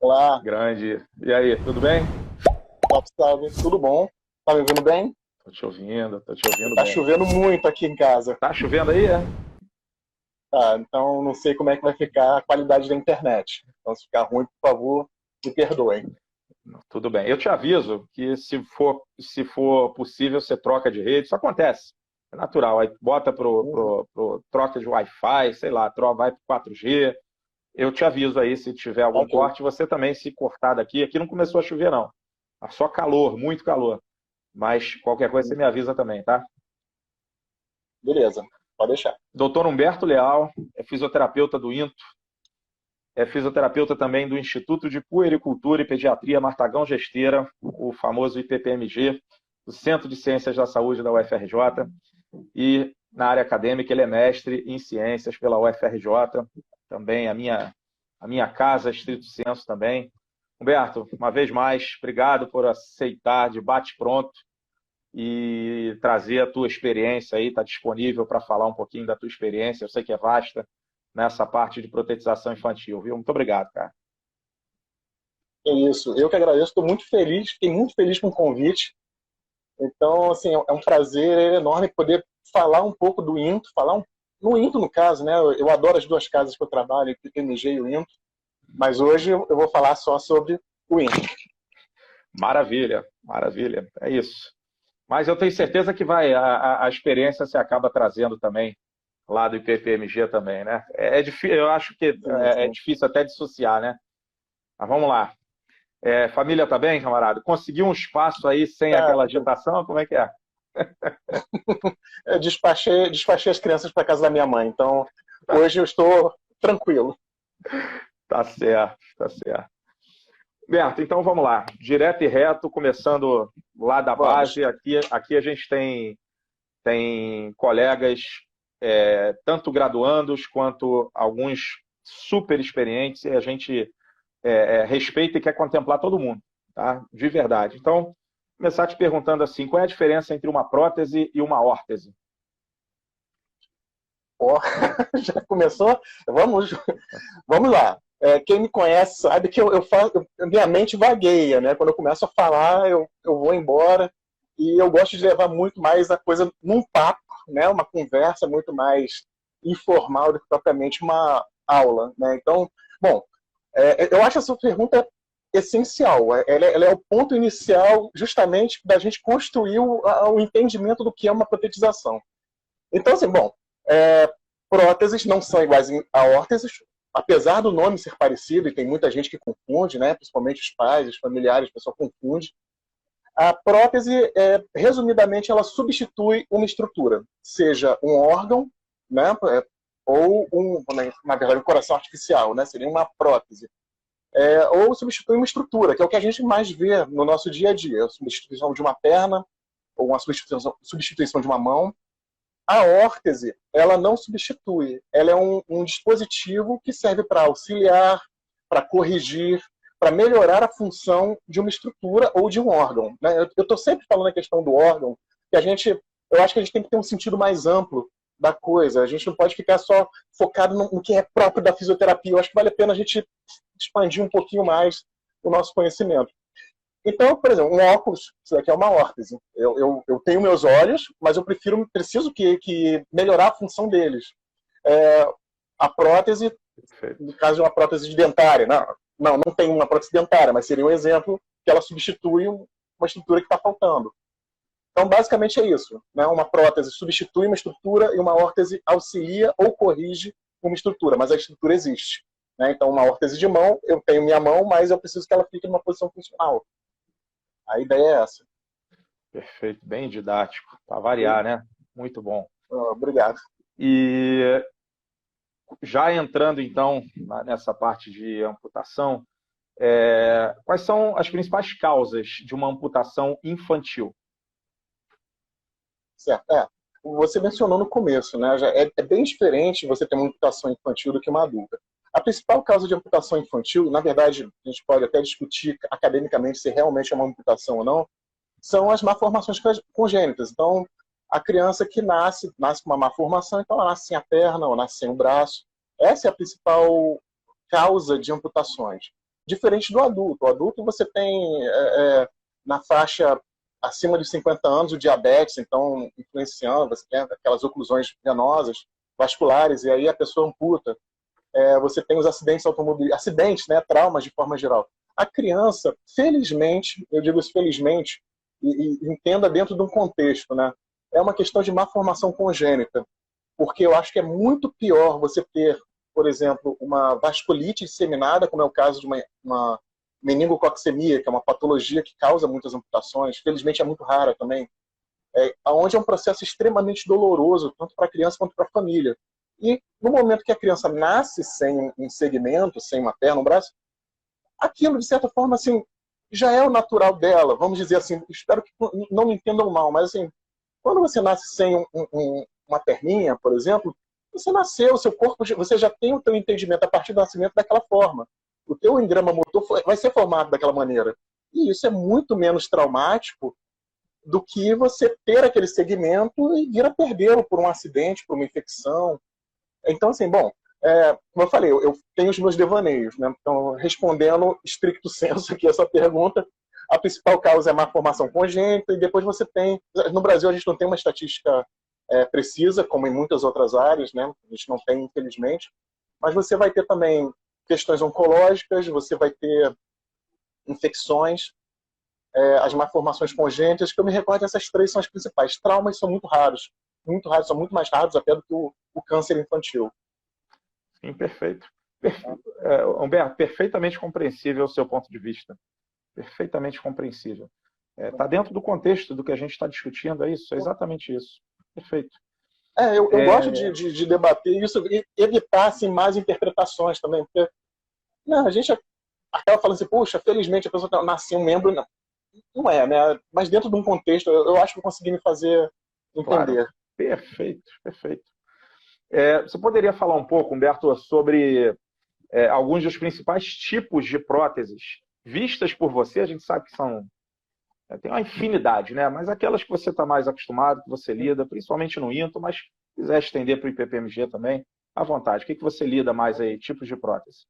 Olá, Grande. E aí, tudo bem? salve, salve. Tudo bom? Tá me ouvindo bem? Tô te ouvindo Tá bem. chovendo muito aqui em casa. Tá chovendo aí, é? Tá, então não sei como é que vai ficar a qualidade da internet. Então, se ficar ruim, por favor, me perdoem. Tudo bem. Eu te aviso que se for possível, você troca de rede. Isso acontece. É natural. Aí bota Uhum. troca de Wi-Fi, sei lá, vai pro 4G. Eu te aviso aí se tiver algum Ok, corte. Você também se cortar daqui. Aqui não começou a chover, não. Tá só calor, muito calor. Mas qualquer coisa você me avisa também, tá? beleza, pode deixar. Doutor Humberto Leal, é fisioterapeuta do INTO. É fisioterapeuta também do Instituto de Puericultura e Pediatria Martagão Gesteira, o famoso IPPMG, do Centro de Ciências da Saúde da UFRJ, e na área acadêmica ele é mestre em ciências pela UFRJ, também a minha casa, Estrito Senso também. Humberto, uma vez mais, obrigado por aceitar de bate-pronto e trazer a tua experiência aí, está disponível para falar um pouquinho da tua experiência, eu sei que é vasta, nessa parte de protetização infantil, viu? Muito obrigado, cara. É isso, eu que agradeço, estou muito feliz, fiquei muito feliz com o convite. Então, assim, é um prazer enorme poder falar um pouco do INTO, no INTO, no caso, né? Eu adoro as duas casas que eu trabalho, o PPMG e o INTO, mas hoje eu vou falar só sobre o INTO. Maravilha, maravilha, é isso. Mas eu tenho certeza que a experiência se acaba trazendo também lá do IPPMG também, né? É difícil, eu acho que Sim, é sim. difícil até dissociar, né? Mas vamos lá. Família tá bem, camarada? Conseguiu um espaço aí sem Tá, aquela agitação? Como é que é? eu despachei as crianças para casa da minha mãe, então hoje eu estou tranquilo. Tá certo, tá certo. Berto, então vamos lá. Direto e reto, começando lá da Vamos. base. Aqui a gente tem colegas, tanto graduandos quanto alguns super experientes, e a gente respeita e quer contemplar todo mundo, tá? De verdade. Então, começar te perguntando assim, qual é a diferença entre uma prótese e uma órtese? Ó, já começou? Vamos, vamos lá. Quem me conhece sabe que minha mente vagueia, né? Quando eu começo a falar, eu vou embora e eu gosto de levar muito mais a coisa num papo, né? Uma conversa muito mais informal do que propriamente uma aula, né? Então, bom, eu acho essa pergunta essencial. Ela é o ponto inicial justamente da gente construir o entendimento do que é uma protetização. Então, assim, bom, é, próteses não são iguais a órteses, apesar do nome ser parecido, e tem muita gente que confunde, né? Principalmente os pais, os familiares, o pessoal confunde. A prótese, resumidamente, ela substitui uma estrutura, seja um órgão, né? Ou na verdade, um coração artificial, né? Seria uma prótese. Ou substitui uma estrutura, que é o que a gente mais vê no nosso dia a dia, a substituição de uma perna, ou uma substituição de uma mão. A órtese, ela não substitui, ela é um dispositivo que serve para auxiliar, para corrigir, para melhorar a função de uma estrutura ou de um órgão. Né? Eu estou sempre falando a questão do órgão, que eu acho que a gente tem que ter um sentido mais amplo da coisa. A gente não pode ficar só focado no que é próprio da fisioterapia. Eu acho que vale a pena a gente expandir um pouquinho mais o nosso conhecimento. Então, por exemplo, um óculos, isso daqui é uma órtese. Eu tenho meus olhos, mas preciso que melhorar a função deles. É, a prótese, Perfeito. no caso de uma prótese dentária, não tem uma prótese dentária, mas seria um exemplo que ela substitui uma estrutura que está faltando. Então, basicamente é isso. Né? Uma prótese substitui uma estrutura e uma órtese auxilia ou corrige uma estrutura, mas a estrutura existe. Né? Então, uma órtese de mão, eu tenho minha mão, mas eu preciso que ela fique numa posição funcional. A ideia é essa. Perfeito, bem didático, para variar, né? Muito bom. Obrigado. E já entrando então nessa parte de amputação, quais são as principais causas de uma amputação infantil? Certo. Você mencionou no começo, né? É bem diferente você ter uma amputação infantil do que uma adulta. A principal causa de amputação infantil, na verdade, a gente pode até discutir academicamente se realmente é uma amputação ou não, são as malformações congênitas. Então, a criança que nasce com uma malformação, então ela nasce sem a perna ou nasce sem o braço. Essa é a principal causa de amputações. diferente do adulto. O adulto você tem, na faixa acima de 50 anos, o diabetes, então, influenciando, você tem aquelas oclusões venosas, vasculares, e aí a pessoa amputa. Você tem os acidentes automobilísticos, acidentes, né, traumas de forma geral. A criança, felizmente, eu digo isso felizmente, e entenda dentro de um contexto, né, é uma questão de má formação congênita, porque eu acho que é muito pior você ter, por exemplo, uma vasculite disseminada, como é o caso de uma meningococcemia, que é uma patologia que causa muitas amputações, felizmente é muito rara também, onde é um processo extremamente doloroso, tanto para a criança quanto para a família. E no momento que a criança nasce sem um segmento, sem uma perna, um braço, aquilo, de certa forma, assim, já é o natural dela. Vamos dizer assim, espero que não me entendam mal, mas assim, quando você nasce sem uma perninha, por exemplo, você nasceu, o seu corpo, você já tem o teu entendimento a partir do nascimento daquela forma. O teu engrama motor vai ser formado daquela maneira. E isso é muito menos traumático do que você ter aquele segmento e vir a perdê-lo por um acidente, por uma infecção. Então, assim, bom, como eu falei, eu tenho os meus devaneios, né? Então, respondendo stricto sensu aqui essa pergunta, a principal causa é a má formação congênita, e depois você tem... No Brasil, a gente não tem uma estatística precisa, como em muitas outras áreas, né? A gente não tem, infelizmente, mas você vai ter também questões oncológicas, você vai ter infecções, as malformações congênitas, que eu me recordo, essas três são as principais. Traumas são muito raros, são muito mais raros até do que o câncer infantil. Sim, perfeito. Humberto, perfeitamente compreensível o seu ponto de vista. Perfeitamente compreensível. Está dentro do contexto do que a gente está discutindo, é isso? É exatamente isso. Perfeito. Eu gosto de debater isso e evitar assim, mais interpretações também, porque a gente acaba falando assim, puxa, felizmente a pessoa nasceu um membro, não é, né? Mas dentro de um contexto, eu acho que eu consegui me fazer entender. Claro. Perfeito, perfeito. Você poderia falar um pouco, Humberto, sobre alguns dos principais tipos de próteses vistas por você? A gente sabe que tem uma infinidade, né? Mas aquelas que você está mais acostumado, que você lida, principalmente no INTO, mas se quiser estender para o IPPMG também, à vontade. O que você lida mais aí, tipos de prótese?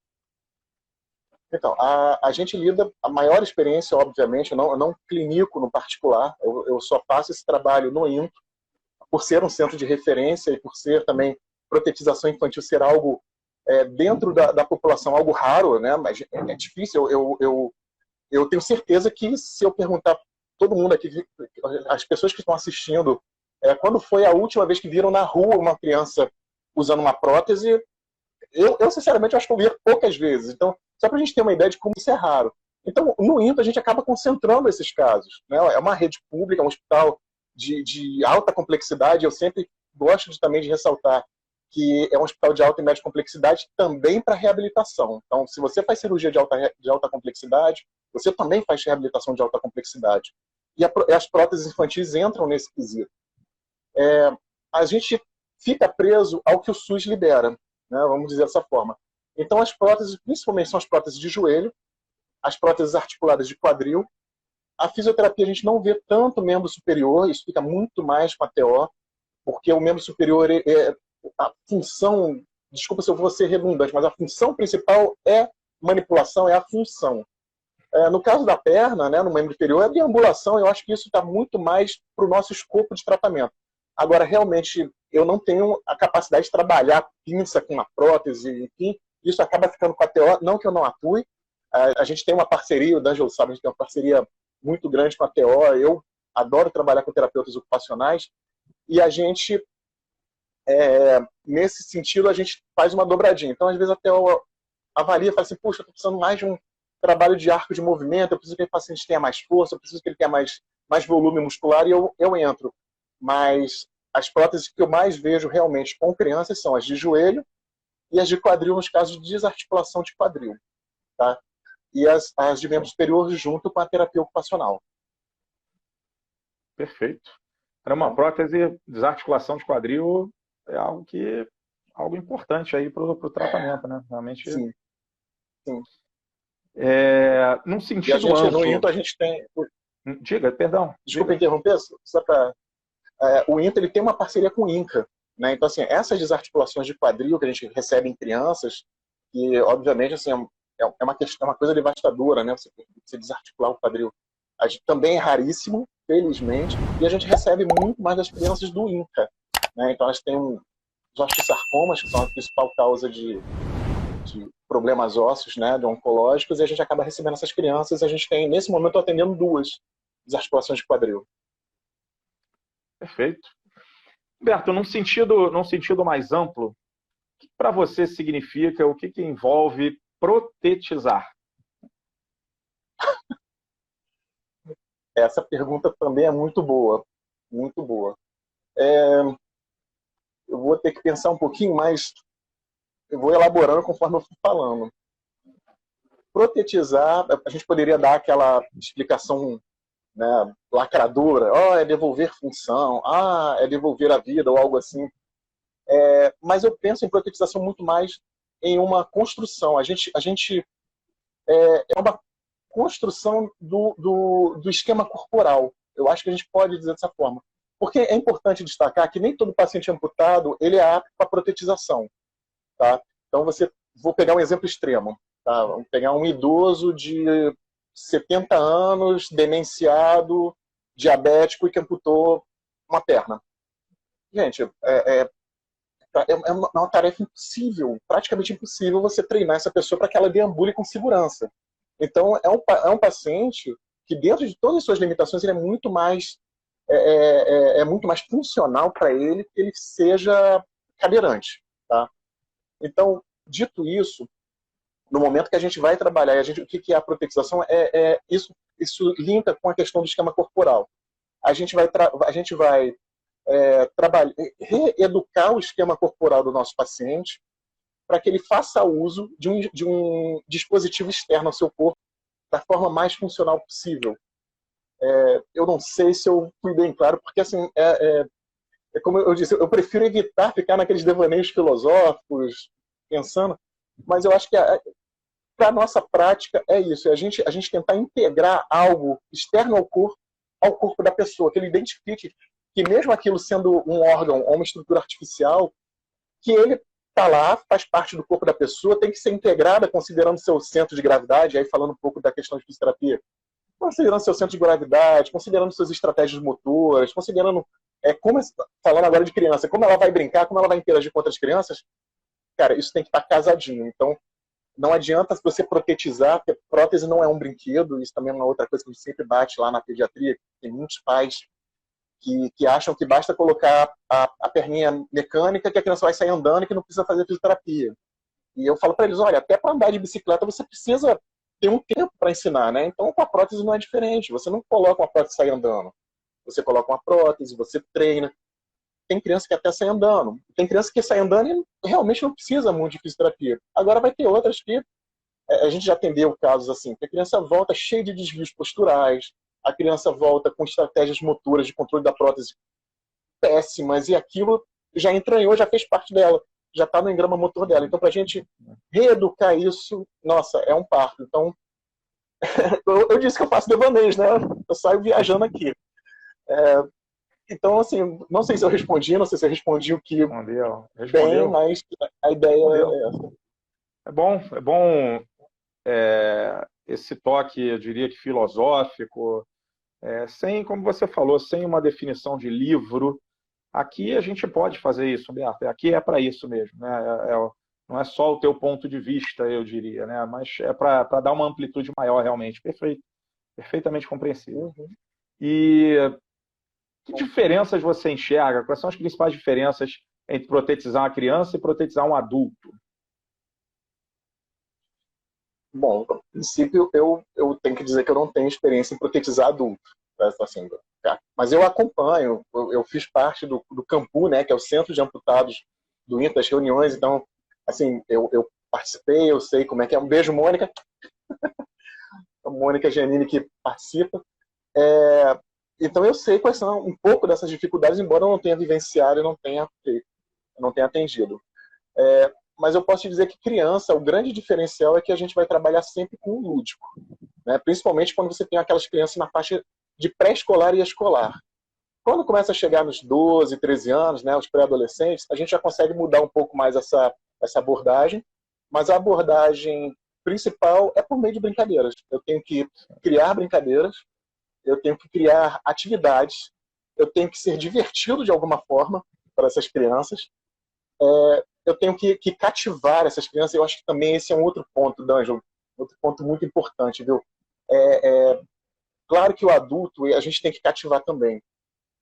Então, a gente lida, a maior experiência, obviamente, eu não clinico no particular, eu só faço esse trabalho no INTO, por ser um centro de referência e por ser também protetização infantil ser algo dentro da população, algo raro, né? Mas é difícil. Eu tenho certeza que se eu perguntar todo mundo aqui, as pessoas que estão assistindo, quando foi a última vez que viram na rua uma criança usando uma prótese, eu sinceramente acho que eu vi poucas vezes. Então, só para a gente ter uma ideia de como isso é raro. Então, no INTO, a gente acaba concentrando esses casos, né? É uma rede pública, um hospital de alta complexidade. Eu sempre gosto também de ressaltar que é um hospital de alta e média complexidade também para reabilitação. Então, se você faz cirurgia de alta complexidade, você também faz reabilitação de alta complexidade. E as próteses infantis entram nesse quesito. A gente fica preso ao que o SUS libera, né? Vamos dizer dessa forma. Então, as próteses, principalmente, são as próteses de joelho, as próteses articuladas de quadril. A fisioterapia a gente não vê tanto membro superior, isso fica muito mais com a TO, porque o membro superior a função, desculpa se eu vou ser redundante, mas a função principal é manipulação, é a função. No caso da perna, né, no membro inferior, é deambulação, eu acho que isso está muito mais para o nosso escopo de tratamento. Agora, realmente, eu não tenho a capacidade de trabalhar pinça com uma prótese, enfim, isso acaba ficando com a TO, não que eu não atue. A gente tem uma parceria, o D'Angelo sabe, a gente tem uma parceria muito grande com a TO, eu adoro trabalhar com terapeutas ocupacionais, e a gente, nesse sentido, a gente faz uma dobradinha. Então, às vezes, a TO avalia e fala assim, puxa, eu estou precisando mais de um trabalho de arco de movimento, eu preciso que o paciente tenha mais força, eu preciso que ele tenha mais volume muscular, e eu entro. Mas as próteses que eu mais vejo realmente com crianças são as de joelho e as de quadril, nos casos de desarticulação de quadril. Tá? E as de membro superior junto com a terapia ocupacional. Perfeito. Para uma prótese, desarticulação de quadril é algo importante aí para o tratamento, né? Realmente. Sim. Sim. Num sentido amplo. No INTO a gente tem... Diga, perdão. Desculpa interromper, só para... o INTO ele tem uma parceria com o INCA. Né? Então, assim, essas desarticulações de quadril que a gente recebe em crianças, que, obviamente, assim, é uma questão, é uma coisa devastadora, né? Você desarticular o quadril. Também é raríssimo, felizmente, e a gente recebe muito mais das crianças do INCA, né? Então elas têm os osteosarcomas, que são a principal causa de problemas ósseos, né, de oncológicos, e a gente acaba recebendo essas crianças. A gente tem, nesse momento, atendendo 2 desarticulações de quadril. Perfeito. Humberto, num sentido mais amplo, o que para você significa, o que envolve protetizar? Essa pergunta também é muito boa, muito boa. Eu vou ter que pensar um pouquinho mais, eu vou elaborando conforme eu for falando. Protetizar, a gente poderia dar aquela explicação, né, lacradora, é devolver função, é devolver a vida, ou algo assim. Mas eu penso em protetização muito mais em uma construção. A gente é uma construção do esquema corporal. Eu acho que a gente pode dizer dessa forma. Porque é importante destacar que nem todo paciente amputado ele é apto para protetização. Tá? Então, vou pegar um exemplo extremo. Tá? Vamos pegar um idoso de 70 anos, demenciado, diabético e que amputou uma perna. Gente, é uma tarefa impossível, praticamente impossível você treinar essa pessoa para que ela deambule com segurança. Então, é um paciente que, dentro de todas as suas limitações, ele é muito mais funcional para ele que ele seja cadeirante. Tá? Então, dito isso, no momento que a gente vai trabalhar, o que é a protetização? Isso linka com a questão do esquema corporal. A gente vai reeducar o esquema corporal do nosso paciente para que ele faça uso de um dispositivo externo ao seu corpo da forma mais funcional possível. Eu não sei se eu fui bem claro, porque assim, como eu disse, eu prefiro evitar ficar naqueles devaneios filosóficos, pensando, mas eu acho que para a nossa prática é isso, a gente tentar integrar algo externo ao corpo da pessoa, que ele identifique que mesmo aquilo sendo um órgão ou uma estrutura artificial, que ele está lá, faz parte do corpo da pessoa, tem que ser integrada considerando seu centro de gravidade, aí falando um pouco da questão de fisioterapia, considerando seu centro de gravidade, considerando suas estratégias motoras, considerando, falando agora de criança, como ela vai brincar, como ela vai interagir com outras crianças, cara, isso tem que estar casadinho. Então, não adianta você protetizar, porque prótese não é um brinquedo, isso também é uma outra coisa que a gente sempre bate lá na pediatria, tem muitos pais que acham que basta colocar a perninha mecânica que a criança vai sair andando e que não precisa fazer fisioterapia. E eu falo para eles, olha, até para andar de bicicleta você precisa ter um tempo para ensinar, né? Então com a prótese não é diferente, você não coloca uma prótese e sai andando. Você coloca uma prótese, você treina. Tem criança que até sai andando. Tem criança que sai andando e realmente não precisa muito de fisioterapia. Agora vai ter outras que a gente já atendeu casos assim, que a criança volta cheia de desvios posturais, a criança volta com estratégias motoras de controle da prótese péssimas, e aquilo já entranhou, já fez parte dela, já está no engrama motor dela. Então, para a gente reeducar isso, nossa, é um parto. Então, eu disse que eu faço devaneios, né? Eu saio viajando aqui. Então, assim, não sei se eu respondi, não sei se eu respondi o que bem, mas a ideia é essa. É bom esse toque, eu diria que filosófico, sem, como você falou, sem uma definição de livro. Aqui a gente pode fazer isso, Humberto. Aqui é para isso mesmo, né? Não é só o teu ponto de vista, eu diria, né? Mas é para dar uma amplitude maior, realmente. Perfeito. Perfeitamente compreensível. Uhum. E que diferenças você enxerga? Quais são as principais diferenças entre protetizar uma criança e protetizar um adulto? Bom, a princípio, eu tenho que dizer que eu não tenho experiência em protetizar adulto. Assim, mas eu acompanho, eu fiz parte do Campu, né, que é o Centro de Amputados do INTA, das reuniões, então, assim, eu participei, eu sei como é que é. Um beijo, Mônica. A Mônica Giannini que participa. Então eu sei quais são um pouco dessas dificuldades, embora eu não tenha vivenciado e não tenha atendido. Mas eu posso te dizer que criança, o grande diferencial é que a gente vai trabalhar sempre com o lúdico, né? Principalmente quando você tem aquelas crianças na faixa de pré-escolar e escolar. Quando começa a chegar nos 12, 13 anos, né, os pré-adolescentes, a gente já consegue mudar um pouco mais essa abordagem, mas a abordagem principal é por meio de brincadeiras. Eu tenho que criar brincadeiras, eu tenho que criar atividades, eu tenho que ser divertido de alguma forma para essas crianças, eu tenho que cativar essas crianças. Eu acho que também esse é um outro ponto, D'Angelo, outro ponto muito importante, viu? Claro que o adulto a gente tem que cativar também,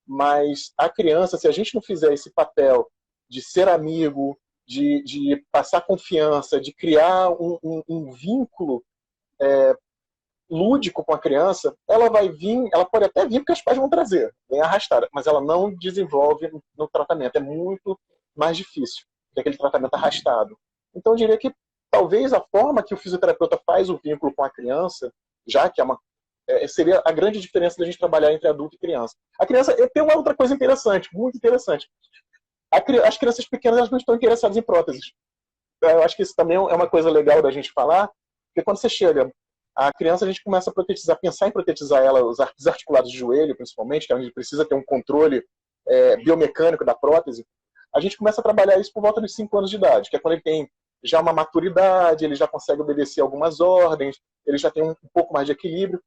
mas a criança, se a gente não fizer esse papel de ser amigo, de passar confiança, de criar um vínculo lúdico com a criança, ela vai vir, ela pode até vir porque os pais vão trazer, vem arrastada, mas ela não desenvolve no tratamento. É muito mais difícil que aquele tratamento arrastado. Então eu diria que talvez a forma que o fisioterapeuta faz o vínculo com a criança, já que seria a grande diferença da gente trabalhar entre adulto e criança. A criança tem uma outra coisa interessante, muito interessante. As crianças pequenas, elas não estão interessadas em próteses. Eu acho que isso também é uma coisa legal da gente falar, porque quando você chega a criança, a gente começa a protetizar, pensar em protetizar ela, os articulados de joelho, principalmente, que a gente precisa ter um controle biomecânico da prótese. A gente começa a trabalhar isso por volta dos 5 anos de idade, que é quando ele tem já uma maturidade, ele já consegue obedecer algumas ordens, ele já tem um pouco mais de equilíbrio.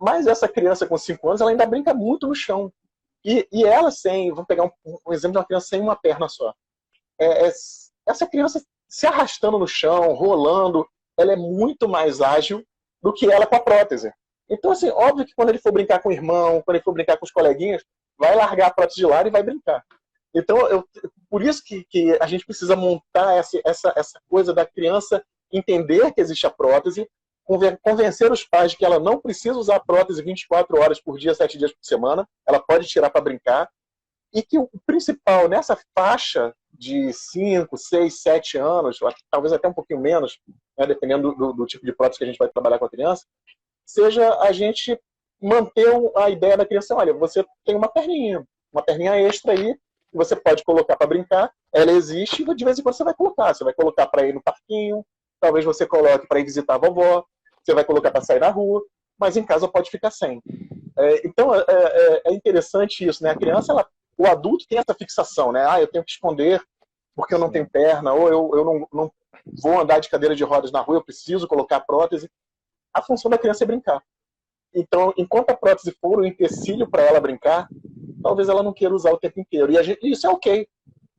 Mas essa criança com 5 anos, ela ainda brinca muito no chão. E ela vamos pegar um exemplo de uma criança sem uma perna só. Essa criança se arrastando no chão, rolando, ela é muito mais ágil do que ela com a prótese. Então, assim, óbvio que quando ele for brincar com o irmão, quando ele for brincar com os coleguinhas, vai largar a prótese de lado e vai brincar. Então, por isso que a gente precisa montar essa coisa da criança entender que existe a prótese, convencer os pais de que ela não precisa usar a prótese 24 horas por dia, 7 dias por semana, ela pode tirar para brincar, e que o principal nessa faixa de 5, 6, 7 anos, talvez até um pouquinho menos, né, dependendo do tipo de prótese que a gente vai trabalhar com a criança, seja a gente manter a ideia da criança: olha, você tem uma perninha extra aí, que você pode colocar para brincar, ela existe, e de vez em quando você vai colocar para ir no parquinho, talvez você coloque para ir visitar a vovó, você vai colocar para sair na rua, mas em casa pode ficar sem. Então, é interessante isso, né? A criança, o adulto tem essa fixação, né? Eu tenho que esconder porque eu não tenho perna, ou eu não vou andar de cadeira de rodas na rua, eu preciso colocar prótese. A função da criança é brincar. Então, enquanto a prótese for um empecilho para ela brincar, talvez ela não queira usar o tempo inteiro. E isso é ok.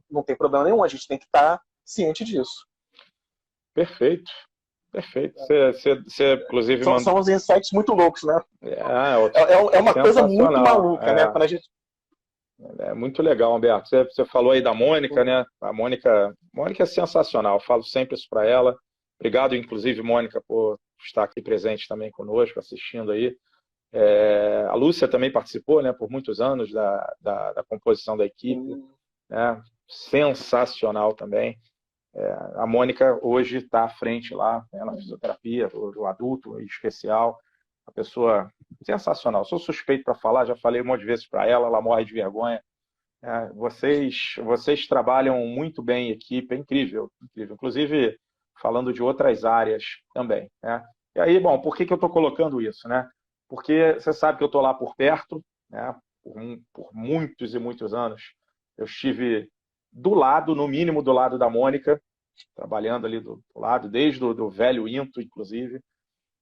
Não tem problema nenhum, a gente tem que estar ciente disso. Perfeito. Perfeito. Você inclusive, são uns insights muito loucos, né? É uma coisa muito maluca, né? Quando a gente... É muito legal, Humberto. Você falou aí da Mônica, né? A Mônica é sensacional. Eu falo sempre isso para ela. Obrigado, inclusive, Mônica, por estar aqui presente também conosco, assistindo aí. A Lúcia também participou, né, por muitos anos da composição da equipe. Né? Sensacional também. A Mônica hoje está à frente lá, né, na fisioterapia, do adulto em especial. Uma pessoa sensacional. Sou suspeito para falar, já falei um monte de vezes para ela, ela morre de vergonha. Vocês trabalham muito bem em equipe, é incrível, incrível. Inclusive, falando de outras áreas também. Né? E aí, bom, por que eu estou colocando isso? Né? Porque você sabe que eu estou lá por perto, né? Por muitos e muitos anos. Eu estive do lado, no mínimo do lado da Mônica, trabalhando ali do lado, desde o velho Into, inclusive.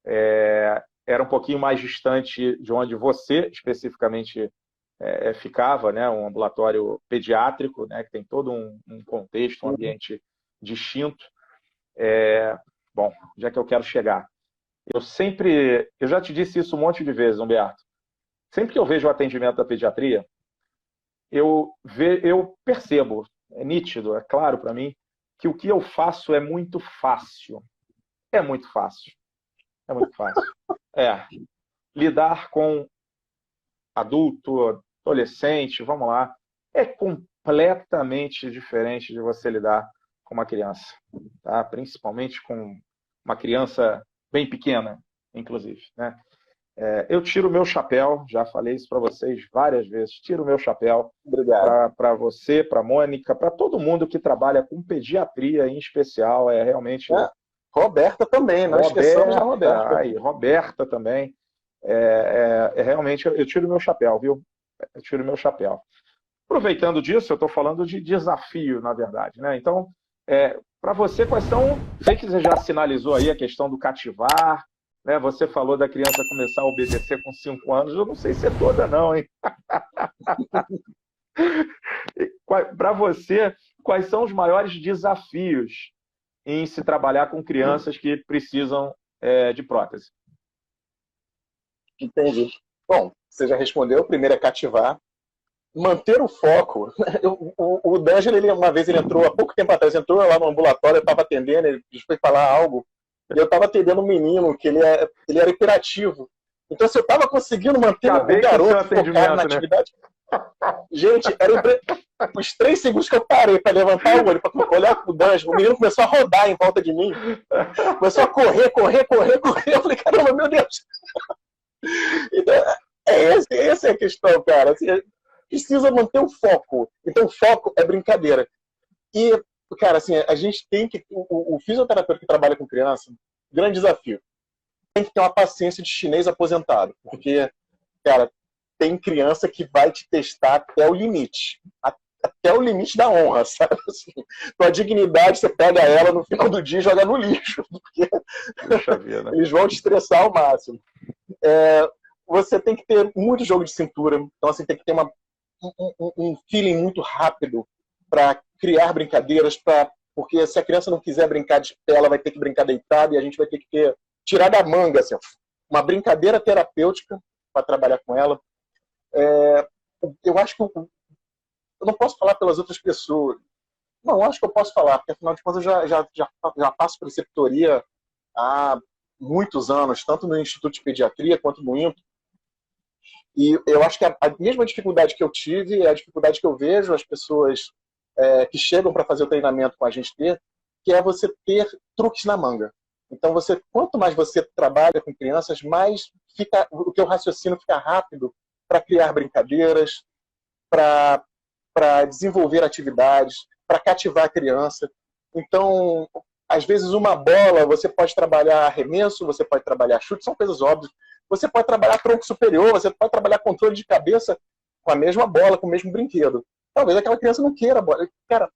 Era um pouquinho mais distante de onde você especificamente ficava, né? Um ambulatório pediátrico, né? Que tem todo um contexto, um ambiente distinto. Bom, onde é que eu quero chegar? Eu já te disse isso um monte de vezes, Humberto. Sempre que eu vejo o atendimento da pediatria, eu percebo, é nítido, é claro para mim, que o que eu faço é muito fácil. É muito fácil. É muito fácil. Lidar com adulto, adolescente, vamos lá, é completamente diferente de você lidar com uma criança. Tá? Principalmente com uma criança bem pequena, inclusive. Né? Eu tiro o meu chapéu, já falei isso para vocês várias vezes, tiro o meu chapéu para você, para a Mônica, para todo mundo que trabalha com pediatria em especial, realmente... Roberta também, não esqueçamos da Roberta. Roberta também. Realmente, eu tiro o meu chapéu, viu? Eu tiro o meu chapéu. Aproveitando disso, eu estou falando de desafio, na verdade. Né? Então, Para você, quais são... Sei que você já sinalizou aí a questão do cativar, né? Você falou da criança começar a obedecer com 5 anos. Eu não sei se é toda, não, hein? Para você, quais são os maiores desafios em se trabalhar com crianças que precisam de prótese? Entendi. Bom, você já respondeu. O primeiro é cativar. Manter o foco. O D'Angelo, uma vez ele entrou, há pouco tempo atrás, entrou lá no ambulatório, eu estava atendendo, ele foi falar algo, e eu estava atendendo um menino que ele era hiperativo. Então, se eu estava conseguindo manter o garoto focado na atividade... Gente, os 3 segundos que eu parei para levantar o olho, para olhar pro D'Angelo, o menino começou a rodar em volta de mim. Começou a correr. Eu falei, caramba, meu Deus. Então, essa é a questão, cara. Assim, precisa manter o foco. Então, o foco é brincadeira. E, cara, assim, a gente tem que... O fisioterapeuta que trabalha com criança, grande desafio. Tem que ter uma paciência de chinês aposentado. Porque, cara, tem criança que vai te testar até o limite. Até o limite da honra, sabe? Assim, tua dignidade, você pega ela no final do dia e joga no lixo. Porque eles vão te estressar ao máximo. Você tem que ter muito jogo de cintura. Então, assim, tem que ter um feeling muito rápido para criar brincadeiras, porque se a criança não quiser brincar de pé, ela vai ter que brincar deitada e a gente vai ter que tirar da manga assim, uma brincadeira terapêutica para trabalhar com ela. Eu acho que eu não posso falar pelas outras pessoas. Não, acho que eu posso falar, porque afinal de contas eu já passo preceptoria há muitos anos, tanto no Instituto de Pediatria quanto no INTO. E eu acho que a mesma dificuldade que eu tive é a dificuldade que eu vejo as pessoas que chegam para fazer o treinamento com a gente ter, que é você ter truques na manga. Então, quanto mais você trabalha com crianças, mais o teu raciocínio fica rápido para criar brincadeiras, para desenvolver atividades, para cativar a criança. Então, às vezes, uma bola, você pode trabalhar arremesso, você pode trabalhar chute, são coisas óbvias. Você pode trabalhar tronco superior, você pode trabalhar controle de cabeça com a mesma bola, com o mesmo brinquedo. Talvez aquela criança não queira a bola. Cara,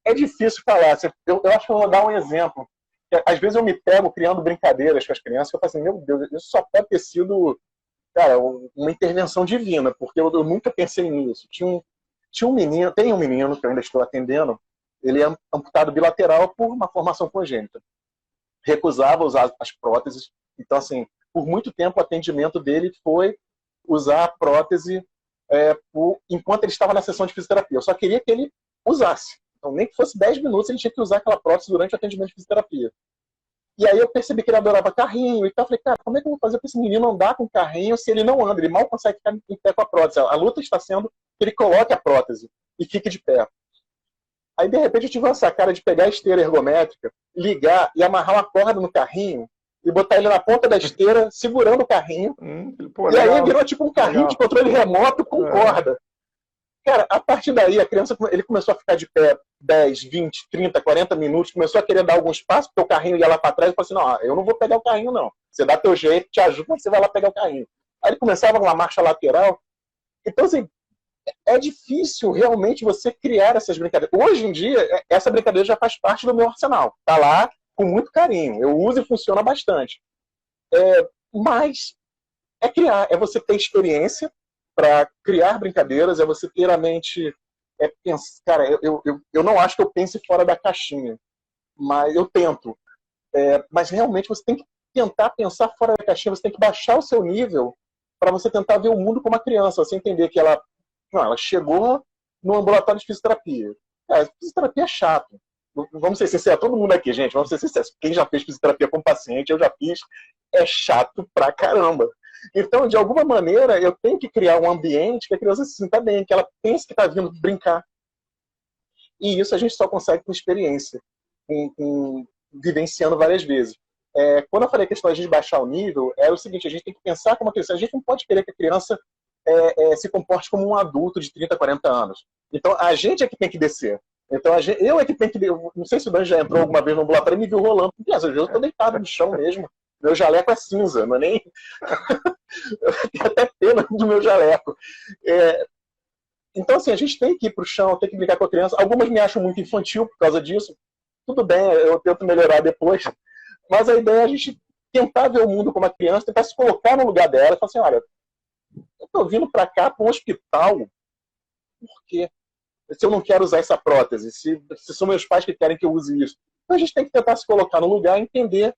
é difícil falar. Eu acho que eu vou dar um exemplo. Às vezes eu me pego criando brincadeiras com as crianças, que eu falo assim, meu Deus, isso só pode ter sido, cara, uma intervenção divina, porque eu nunca pensei nisso. Tem um menino que eu ainda estou atendendo, ele é amputado bilateral por uma formação congênita. Recusava usar as próteses. Então, assim, por muito tempo o atendimento dele foi usar a prótese enquanto ele estava na sessão de fisioterapia. Eu só queria que ele usasse. Então, nem que fosse 10 minutos, ele tinha que usar aquela prótese durante o atendimento de fisioterapia. E aí eu percebi que ele adorava carrinho e tal. Eu falei, cara, como é que eu vou fazer para esse menino andar com carrinho se ele não anda? Ele mal consegue ficar em pé com a prótese. A luta está sendo que ele coloque a prótese e fique de pé. Aí, de repente, eu tive uma sacada de pegar a esteira ergométrica, ligar e amarrar uma corda no carrinho e botar ele na ponta da esteira, segurando o carrinho. E aí virou tipo um carrinho de controle remoto com corda. Cara, a partir daí, a criança ele começou a ficar de pé 10, 20, 30, 40 minutos, começou a querer dar alguns passos, porque o carrinho ia lá para trás e falou assim, não, eu não vou pegar o carrinho, não. Você dá teu jeito, te ajuda, você vai lá pegar o carrinho. Aí ele começava uma marcha lateral. Então, assim, é difícil realmente você criar essas brincadeiras. Hoje em dia, essa brincadeira já faz parte do meu arsenal. Tá lá com muito carinho. Eu uso e funciona bastante. Mas é criar, é você ter experiência para criar brincadeiras, é você ter a mente... Cara, eu não acho que eu pense fora da caixinha, mas eu tento. Mas realmente você tem que tentar pensar fora da caixinha, você tem que baixar o seu nível para você tentar ver o mundo como uma criança, você entender que ela chegou no ambulatório de fisioterapia. Fisioterapia é chato. Vamos ser sinceros, todo mundo aqui, gente, vamos ser sinceros. Quem já fez fisioterapia como paciente, eu já fiz, é chato pra caramba. Então, de alguma maneira, eu tenho que criar um ambiente que a criança se sinta bem, que ela pense que está vindo brincar. E isso a gente só consegue com experiência, vivenciando várias vezes. Quando eu falei a questão de a gente baixar o nível, é o seguinte, a gente tem que pensar como uma criança. A gente não pode querer que a criança se comporte como um adulto de 30, 40 anos. Então, a gente é que tem que descer. Então, eu é que tenho que... Não sei se o Dan já entrou alguma vez no ambulatório e me viu rolando. Porque às vezes eu estou deitado no chão mesmo. Meu jaleco é cinza, não é nem... Eu tenho até pena do meu jaleco. Então, assim, a gente tem que ir para o chão, tem que brincar com a criança. Algumas me acham muito infantil por causa disso. tudo bem, eu tento melhorar depois, mas a ideia é a gente tentar ver o mundo como uma criança, tentar se colocar no lugar dela e falar assim, olha, eu tô vindo para cá, para um hospital, por quê? Se eu não quero usar essa prótese, se são meus pais que querem que eu use isso. Então a gente tem que tentar se colocar no lugar, entender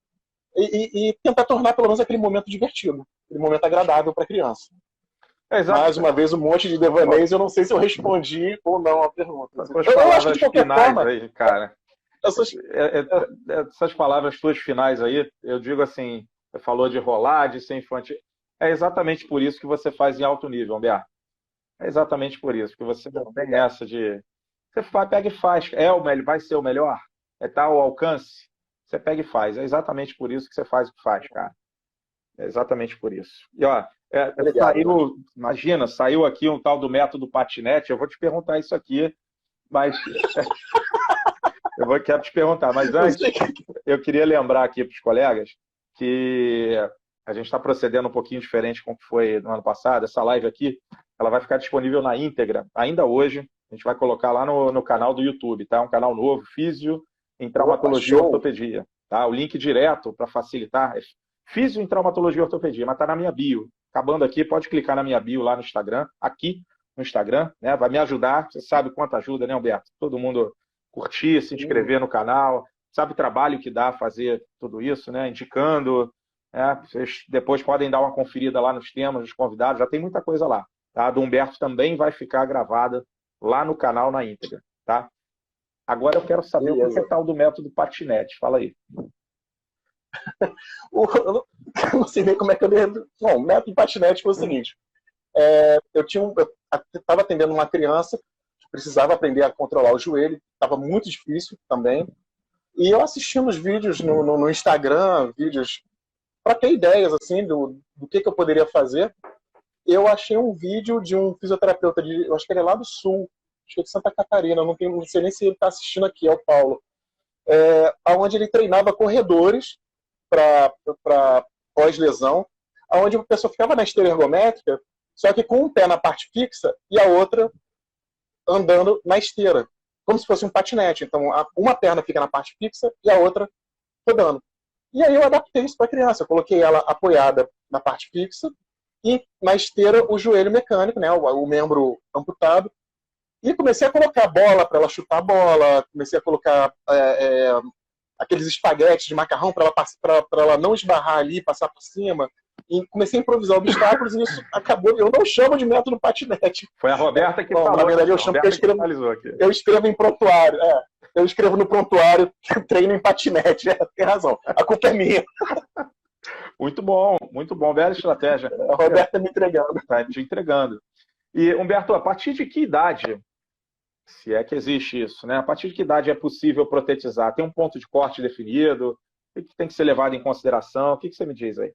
e tentar tornar pelo menos aquele momento divertido, aquele momento agradável para a criança. Mais uma vez, um monte de devaneios, eu não sei se eu respondi ou não a pergunta. Eu acho que de qualquer forma, aí, cara, essas palavras tuas finais aí, eu digo assim, você falou de rolar, de ser infantil, é exatamente por isso que você faz em alto nível, Humberto. É exatamente por isso, que você não tem essa de... Você pega e faz, vai ser o melhor? É tal o alcance? Você pega e faz. É exatamente por isso que você faz o que faz, cara. É exatamente por isso. E, ó, saiu aqui um tal do método patinete, eu vou te perguntar isso aqui, mas... quero te perguntar, mas antes, eu queria lembrar aqui para os colegas que a gente está procedendo um pouquinho diferente com o que foi no ano passado. Essa live aqui, ela vai ficar disponível na íntegra, ainda hoje. A gente vai colocar lá no canal do YouTube, tá? Um canal novo, Físio em Traumatologia e Ortopedia. Tá? O link direto para facilitar. Físio em Traumatologia e Ortopedia, mas está na minha bio. Acabando aqui, pode clicar na minha bio lá no Instagram, aqui no Instagram, né? Vai me ajudar. Você sabe quanto ajuda, né, Humberto? Todo mundo curtir, se inscrever no canal, sabe o trabalho que dá fazer tudo isso, né? Indicando, né? Vocês depois podem dar uma conferida lá nos temas, dos convidados, já tem muita coisa lá. Tá? A do Humberto também vai ficar gravada lá no canal na íntegra, tá? Agora eu quero saber o que é tal do método patinete, fala aí. Eu não sei nem como é que eu lembro. Bom, o método patinete foi o seguinte, eu estava atendendo uma criança que precisava aprender a controlar o joelho, estava muito difícil também, e eu assistindo os vídeos no Instagram, vídeos para ter ideias assim do que eu poderia fazer, eu achei um vídeo de um fisioterapeuta, eu acho que ele é lá do Sul, acho que é de Santa Catarina, não sei nem se ele está assistindo aqui, é o Paulo, onde ele treinava corredores para pós-lesão, onde a pessoa ficava na esteira ergométrica, só que com um pé na parte fixa e a outra andando na esteira, como se fosse um patinete. Então, uma perna fica na parte fixa e a outra rodando. E aí eu adaptei isso para a criança. Eu coloquei ela apoiada na parte fixa e na esteira o joelho mecânico, né, o membro amputado. E comecei a colocar bola para ela chutar a bola, comecei a colocar aqueles espaguetes de macarrão para ela não esbarrar ali, passar por cima. E comecei a improvisar obstáculos e isso acabou. Eu não chamo de método patinete. Foi a Roberta que falou. Na verdade, eu chamo que eu escrevo em prontuário. Eu escrevo no prontuário treino em patinete. Tem razão. A culpa é minha. Muito bom, bela estratégia. A Roberta me entregando. Está te entregando. E, Humberto, a partir de que idade, se é que existe isso, né? A partir de que idade é possível protetizar? Tem um ponto de corte definido? O que tem que ser levado em consideração? O que você me diz aí?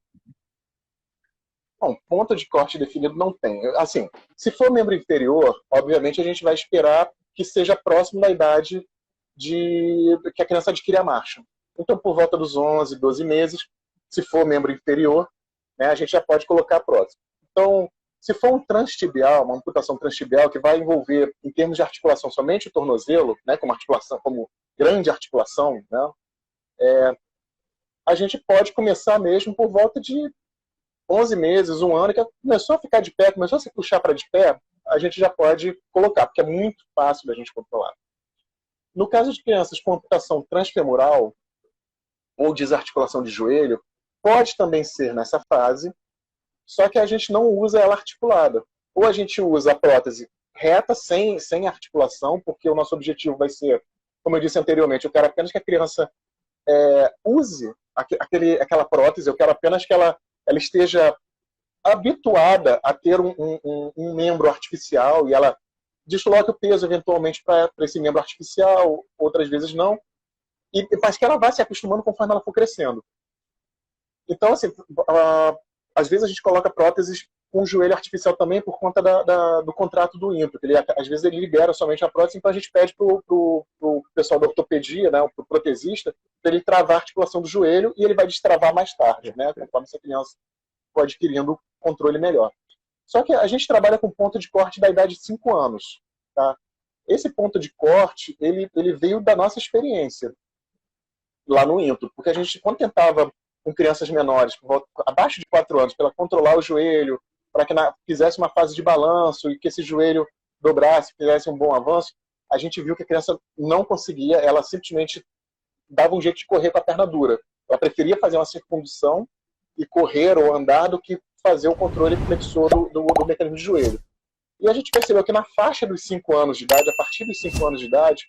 Bom, ponto de corte definido não tem. Assim, se for membro inferior, obviamente a gente vai esperar que seja próximo da idade que a criança adquire a marcha. Então, por volta dos 11, 12 meses, se for membro inferior, né, a gente já pode colocar a prótese. Então, se for um transtibial, uma amputação transtibial que vai envolver, em termos de articulação, somente o tornozelo, né, como grande articulação, né, a gente pode começar mesmo por volta de 11 meses, um ano, que começou a ficar de pé, começou a se puxar para de pé, a gente já pode colocar, porque é muito fácil da gente controlar. No caso de crianças com amputação transfemoral ou desarticulação de joelho, pode também ser nessa fase, só que a gente não usa ela articulada. Ou a gente usa a prótese reta, sem articulação, porque o nosso objetivo vai ser, como eu disse anteriormente, eu quero apenas que a criança use aquela prótese, eu quero apenas que ela esteja habituada a ter um membro artificial e ela desloque o peso eventualmente para esse membro artificial, outras vezes não, mas que ela vá se acostumando conforme ela for crescendo. Então, assim, às vezes a gente coloca próteses com joelho artificial também por conta do contrato do INTO, que às vezes ele libera somente a prótese, então a gente pede para o pessoal da ortopedia, né, para o protesista, para ele travar a articulação do joelho e ele vai destravar mais tarde, né, conforme essa criança for adquirindo controle melhor. Só que a gente trabalha com ponto de corte da idade de 5 anos. Tá? Esse ponto de corte, ele veio da nossa experiência. lá no intro, porque a gente, quando tentava com crianças menores, abaixo de 4 anos, para controlar o joelho, para que fizesse uma fase de balanço e que esse joelho dobrasse, fizesse um bom avanço, a gente viu que a criança não conseguia, ela simplesmente dava um jeito de correr com a perna dura. Ela preferia fazer uma circundução e correr ou andar do que fazer o controle flexor do mecanismo de joelho. E a gente percebeu que na faixa dos 5 anos de idade, a partir dos 5 anos de idade,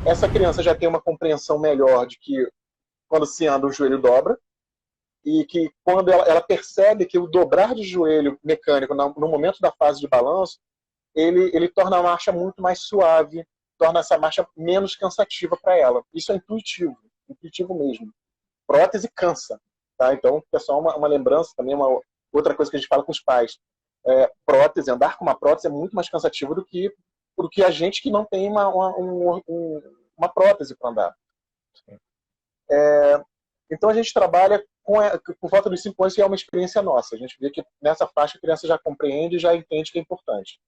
essa criança já tem uma compreensão melhor de que quando se anda o joelho dobra, e que quando ela percebe que o dobrar de joelho mecânico no momento da fase de balanço, ele torna a marcha muito mais suave, torna essa marcha menos cansativa para ela. Isso é intuitivo mesmo. Prótese cansa, tá? Então, é só uma lembrança, também uma outra coisa que a gente fala com os pais. Prótese, andar com uma prótese é muito mais cansativo do que a gente que não tem uma prótese para andar. Então a gente trabalha por volta dos 5 anos, que é uma experiência nossa. A gente vê que nessa faixa a criança já compreende e já entende que é importante.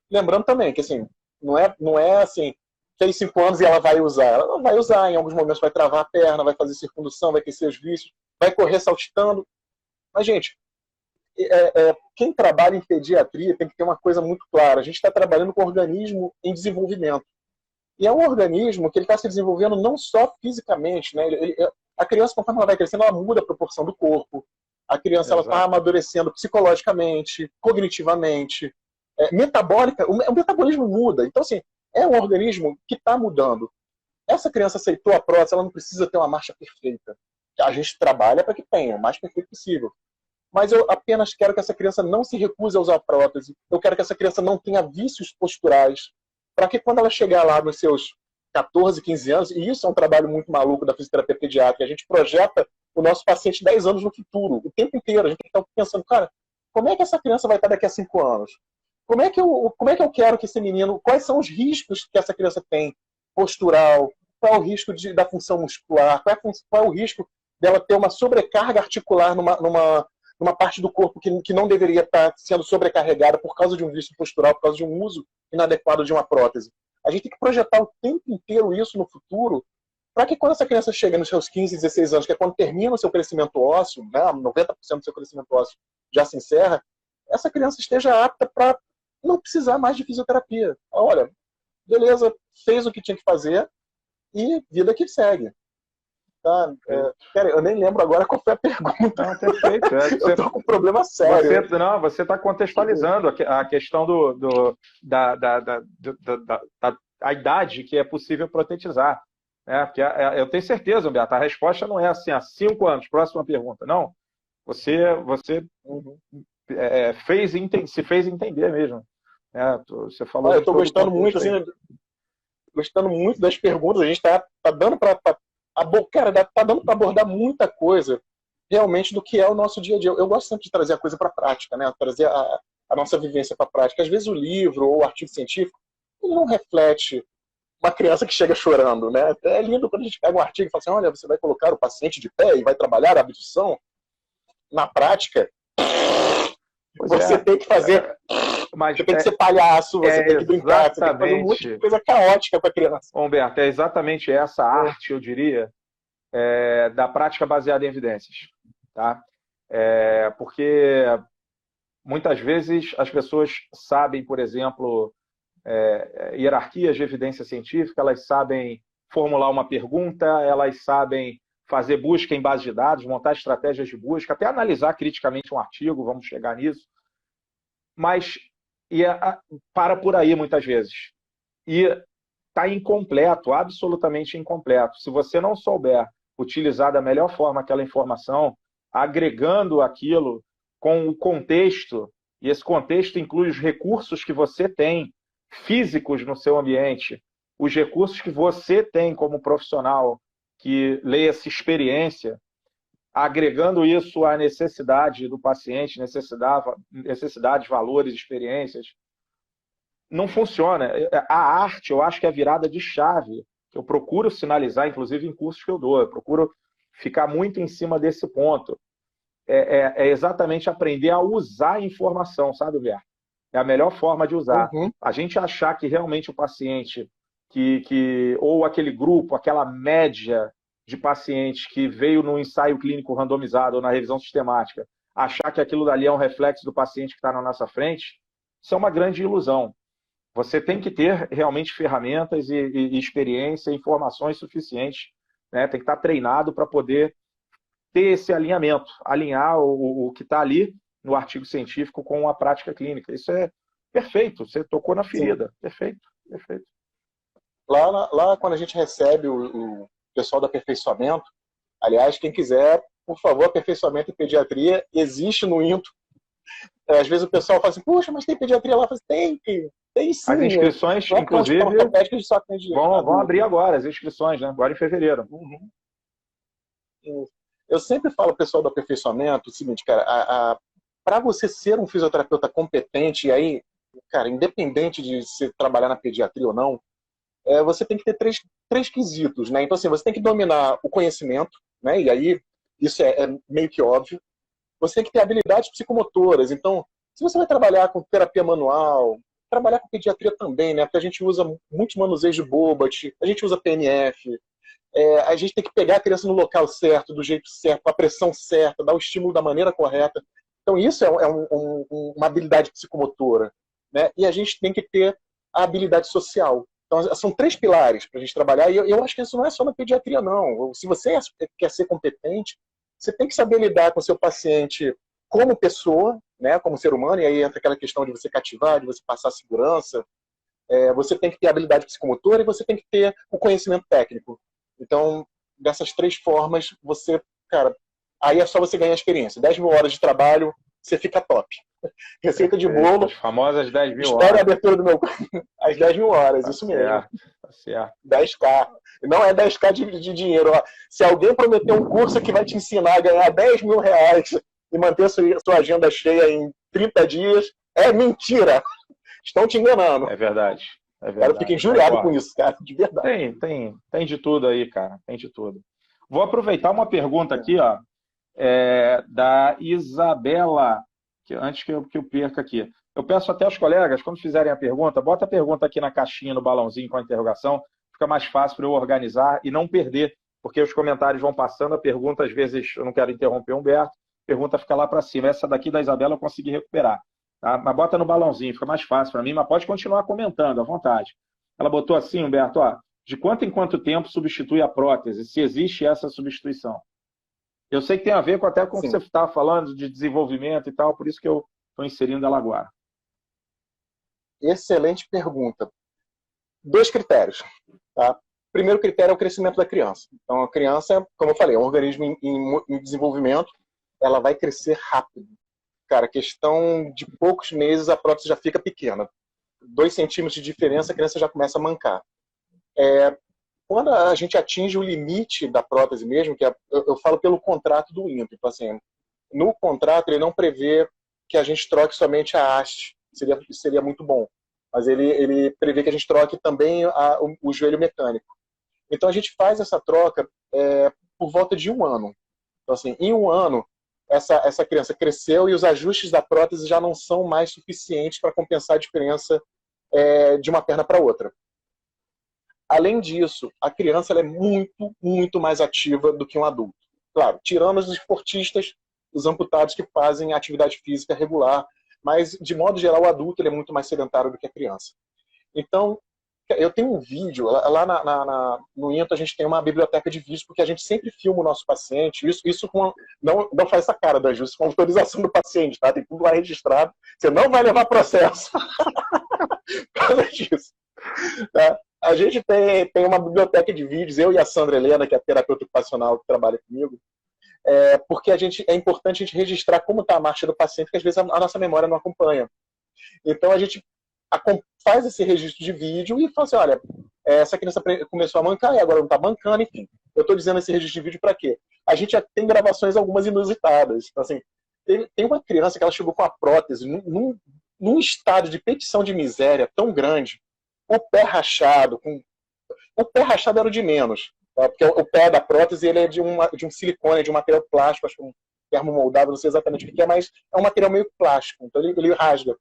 Lembrando também que assim, não é assim, tem 5 anos e ela vai usar. Ela não vai usar, em alguns momentos vai travar a perna, vai fazer circundução, vai aquecer os vícios, vai correr saltitando. Mas, gente, quem trabalha em pediatria tem que ter uma coisa muito clara. A gente está trabalhando com um organismo em desenvolvimento. E é um organismo que ele está se desenvolvendo não só fisicamente, né? A criança, conforme ela vai crescendo, ela muda a proporção do corpo. A criança está amadurecendo psicologicamente, cognitivamente, metabólica. O metabolismo muda. Então, assim, é um organismo que está mudando. Essa criança aceitou a prótese, ela não precisa ter uma marcha perfeita. A gente trabalha para que tenha o mais perfeito possível. Mas eu apenas quero que essa criança não se recuse a usar a prótese. Eu quero que essa criança não tenha vícios posturais. Para que quando ela chegar lá nos seus 14, 15 anos, e isso é um trabalho muito maluco da fisioterapia pediátrica, a gente projeta o nosso paciente 10 anos no futuro, o tempo inteiro. A gente está pensando, cara, como é que essa criança vai estar daqui a 5 anos? Como é que eu quero que esse menino, quais são os riscos que essa criança tem postural, qual é o risco da função muscular, qual é o risco dela ter uma sobrecarga articular numa parte do corpo que não deveria estar sendo sobrecarregada por causa de um vício postural, por causa de um uso inadequado de uma prótese. A gente tem que projetar o tempo inteiro isso no futuro, para que quando essa criança chega nos seus 15, 16 anos, que é quando termina o seu crescimento ósseo, né, 90% do seu crescimento ósseo já se encerra, essa criança esteja apta para não precisar mais de fisioterapia. Olha, beleza, fez o que tinha que fazer e vida que segue. Tá? Cara, eu nem lembro agora qual foi a pergunta. Não, perfeito. Eu estou com um problema sério. Você está contextualizando a questão da idade que é possível protetizar. Porque eu tenho certeza, Humberto, a resposta não é assim, há 5 anos, próxima pergunta. Não. Você se fez entender mesmo. Você falou. Eu estou gostando muito, assim, das perguntas. A gente está dando para tá dando para abordar muita coisa realmente do que é o nosso dia a dia. Eu gosto sempre de trazer a coisa para a prática, né? Trazer a nossa vivência para a prática. Às vezes o livro ou o artigo científico ele não reflete uma criança que chega chorando, né? É lindo quando a gente pega um artigo e fala assim, olha, você vai colocar o paciente de pé e vai trabalhar a abdução. Na prática, você tem que fazer... Você tem que ser palhaço, você tem que brincar, você tem que fazer um monte de coisa caótica para a criança. Humberto, é exatamente essa arte, eu diria, da prática baseada em evidências. Tá? Porque muitas vezes as pessoas sabem, por exemplo, hierarquias de evidência científica, elas sabem formular uma pergunta, elas sabem fazer busca em base de dados, montar estratégias de busca, até analisar criticamente um artigo, vamos chegar nisso. Mas para por aí muitas vezes. E está incompleto, absolutamente incompleto. Se você não souber utilizar da melhor forma aquela informação, agregando aquilo com o contexto, e esse contexto inclui os recursos que você tem físicos no seu ambiente, os recursos que você tem como profissional que lê essa experiência, agregando isso à necessidade do paciente, necessidades, valores, experiências, não funciona. A arte, eu acho que é a virada de chave, que eu procuro sinalizar, inclusive em cursos que eu dou, eu procuro ficar muito em cima desse ponto. É exatamente aprender a usar a informação, sabe, Humberto? É a melhor forma de usar. Uhum. A gente achar que realmente o paciente, ou aquele grupo, aquela média de paciente que veio no ensaio clínico randomizado ou na revisão sistemática, achar que aquilo dali é um reflexo do paciente que está na nossa frente, isso é uma grande ilusão. Você tem que ter realmente ferramentas e experiência, informações suficientes, né? Tem que estar treinado para poder ter esse alinhamento, alinhar o que está ali no artigo científico com a prática clínica. Isso é perfeito, você tocou na ferida. Sim. Perfeito, perfeito. Lá, quando a gente recebe o pessoal do aperfeiçoamento, aliás, quem quiser, por favor, aperfeiçoamento em pediatria existe no INTO. Às vezes o pessoal fala assim, puxa, mas tem pediatria lá? Tem sim. As inscrições, inclusive, vão abrir agora, as inscrições, né? Agora em fevereiro. Eu sempre falo ao pessoal do aperfeiçoamento o seguinte, cara, para você ser um fisioterapeuta competente, e aí, cara, independente de você trabalhar na pediatria ou não, você tem que ter três quesitos, né? Então, assim, você tem que dominar o conhecimento, né? E aí, isso é meio que óbvio. Você tem que ter habilidades psicomotoras. Então, se você vai trabalhar com terapia manual, trabalhar com pediatria também, né? Porque a gente usa muitos manuseios de Bobat, a gente usa PNF, a gente tem que pegar a criança no local certo, do jeito certo, com a pressão certa, dar o estímulo da maneira correta. Então, isso é uma habilidade psicomotora, né? E a gente tem que ter a habilidade social. Então, são 3 pilares para a gente trabalhar, e eu acho que isso não é só na pediatria, não. Se você quer ser competente, você tem que saber lidar com o seu paciente como pessoa, né, como ser humano, e aí entra aquela questão de você cativar, de você passar segurança. Você tem que ter a habilidade psicomotora e você tem que ter o conhecimento técnico. Então, dessas 3 formas, cara, aí é só você ganhar experiência. 10 mil horas de trabalho, você fica top. Receita de bolo. As famosas 10 mil horas. Espera a abertura do meu... As 10 mil horas, tá isso certo, mesmo. Tá certo. 10K. Não é 10K de dinheiro. Ó. Se alguém prometer um curso que vai te ensinar a ganhar 10 mil reais e manter sua agenda cheia em 30 dias, é mentira. Estão te enganando. É verdade. É verdade. Cara, eu fico injuriado com isso, cara, de verdade. Tem de tudo aí, cara. Tem de tudo. Vou aproveitar uma pergunta aqui, ó, da Isabela, antes que eu perca aqui. Eu peço até aos colegas, quando fizerem a pergunta, bota a pergunta aqui na caixinha, no balãozinho com a interrogação, fica mais fácil para eu organizar e não perder, porque os comentários vão passando, a pergunta, às vezes, eu não quero interromper o Humberto, a pergunta fica lá para cima. Essa daqui da Isabela eu consegui recuperar. Tá? Mas bota no balãozinho, fica mais fácil para mim, mas pode continuar comentando, à vontade. Ela botou assim, Humberto, ó, de quanto em quanto tempo substitui a prótese, se existe essa substituição? Eu sei que tem a ver até com o que você estava falando de desenvolvimento e tal, por isso que eu estou inserindo ela agora. Excelente pergunta. 2 critérios. Tá? Primeiro critério é o crescimento da criança. Então, a criança, como eu falei, é um organismo em desenvolvimento, ela vai crescer rápido. Cara, questão de poucos meses, a prótese já fica pequena. 2 centímetros de diferença, a criança já começa a mancar. Quando a gente atinge o limite da prótese mesmo, que eu falo pelo contrato do INTO, então, assim, no contrato ele não prevê que a gente troque somente a haste, seria muito bom, mas ele prevê que a gente troque também o joelho mecânico. Então a gente faz essa troca por volta de 1 ano. Então, assim, em 1 ano, essa criança cresceu e os ajustes da prótese já não são mais suficientes para compensar a diferença de uma perna para outra. Além disso, a criança ela é muito, muito mais ativa do que um adulto. Claro, tirando os esportistas, os amputados que fazem atividade física regular, mas, de modo geral, o adulto ele é muito mais sedentário do que a criança. Então, eu tenho um vídeo, lá no INTO a gente tem uma biblioteca de vídeos, porque a gente sempre filma o nosso paciente, isso não faz essa cara do ajuste, com autorização do paciente, tá? Tem tudo lá registrado, você não vai levar processo por causa disso. Tá? A gente tem uma biblioteca de vídeos, eu e a Sandra Helena, que é a terapeuta ocupacional que trabalha comigo, porque é importante a gente registrar como está a marcha do paciente, porque às vezes a nossa memória não acompanha. Então a gente faz esse registro de vídeo e fala assim, olha, essa criança começou a mancar e agora não está mancando, enfim. Eu estou dizendo esse registro de vídeo para quê? A gente já tem gravações algumas inusitadas. Então, assim, tem uma criança que ela chegou com a prótese num estado de petição de miséria tão grande, o pé rachado era o de menos, tá? Porque o pé da prótese ele é de um silicone, de um material plástico, acho que um termomoldável, não sei exatamente o que é, mas é um material meio plástico, então ele rasga.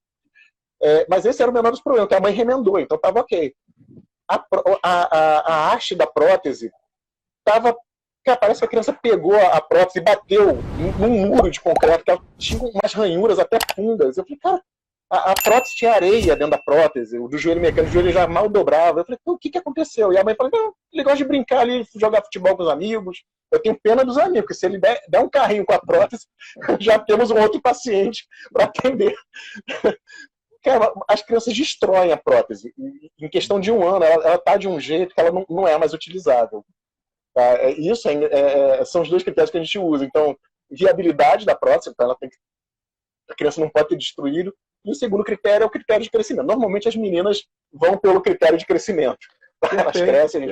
Mas esse era o menor dos problemas, que a mãe remendou, então estava ok. A haste da prótese estava Cara, parece que a criança pegou a prótese e bateu num muro de concreto, que ela tinha umas ranhuras até fundas. Eu falei, cara, a prótese tinha areia dentro da prótese, o do joelho mecânico, o joelho já mal dobrava. Eu falei, o que aconteceu? E a mãe falou, não, ele gosta de brincar ali, jogar futebol com os amigos. Eu tenho pena dos amigos, porque se ele der um carrinho com a prótese, já temos um outro paciente para atender. Cara, as crianças destroem a prótese. Em questão de um ano, ela está de um jeito que ela não é mais utilizável. Tá? Isso são os dois critérios que a gente usa. Então, viabilidade da prótese, então a criança não pode ter destruído. E o segundo critério é o critério de crescimento. Normalmente as meninas vão pelo critério de crescimento. Elas crescem,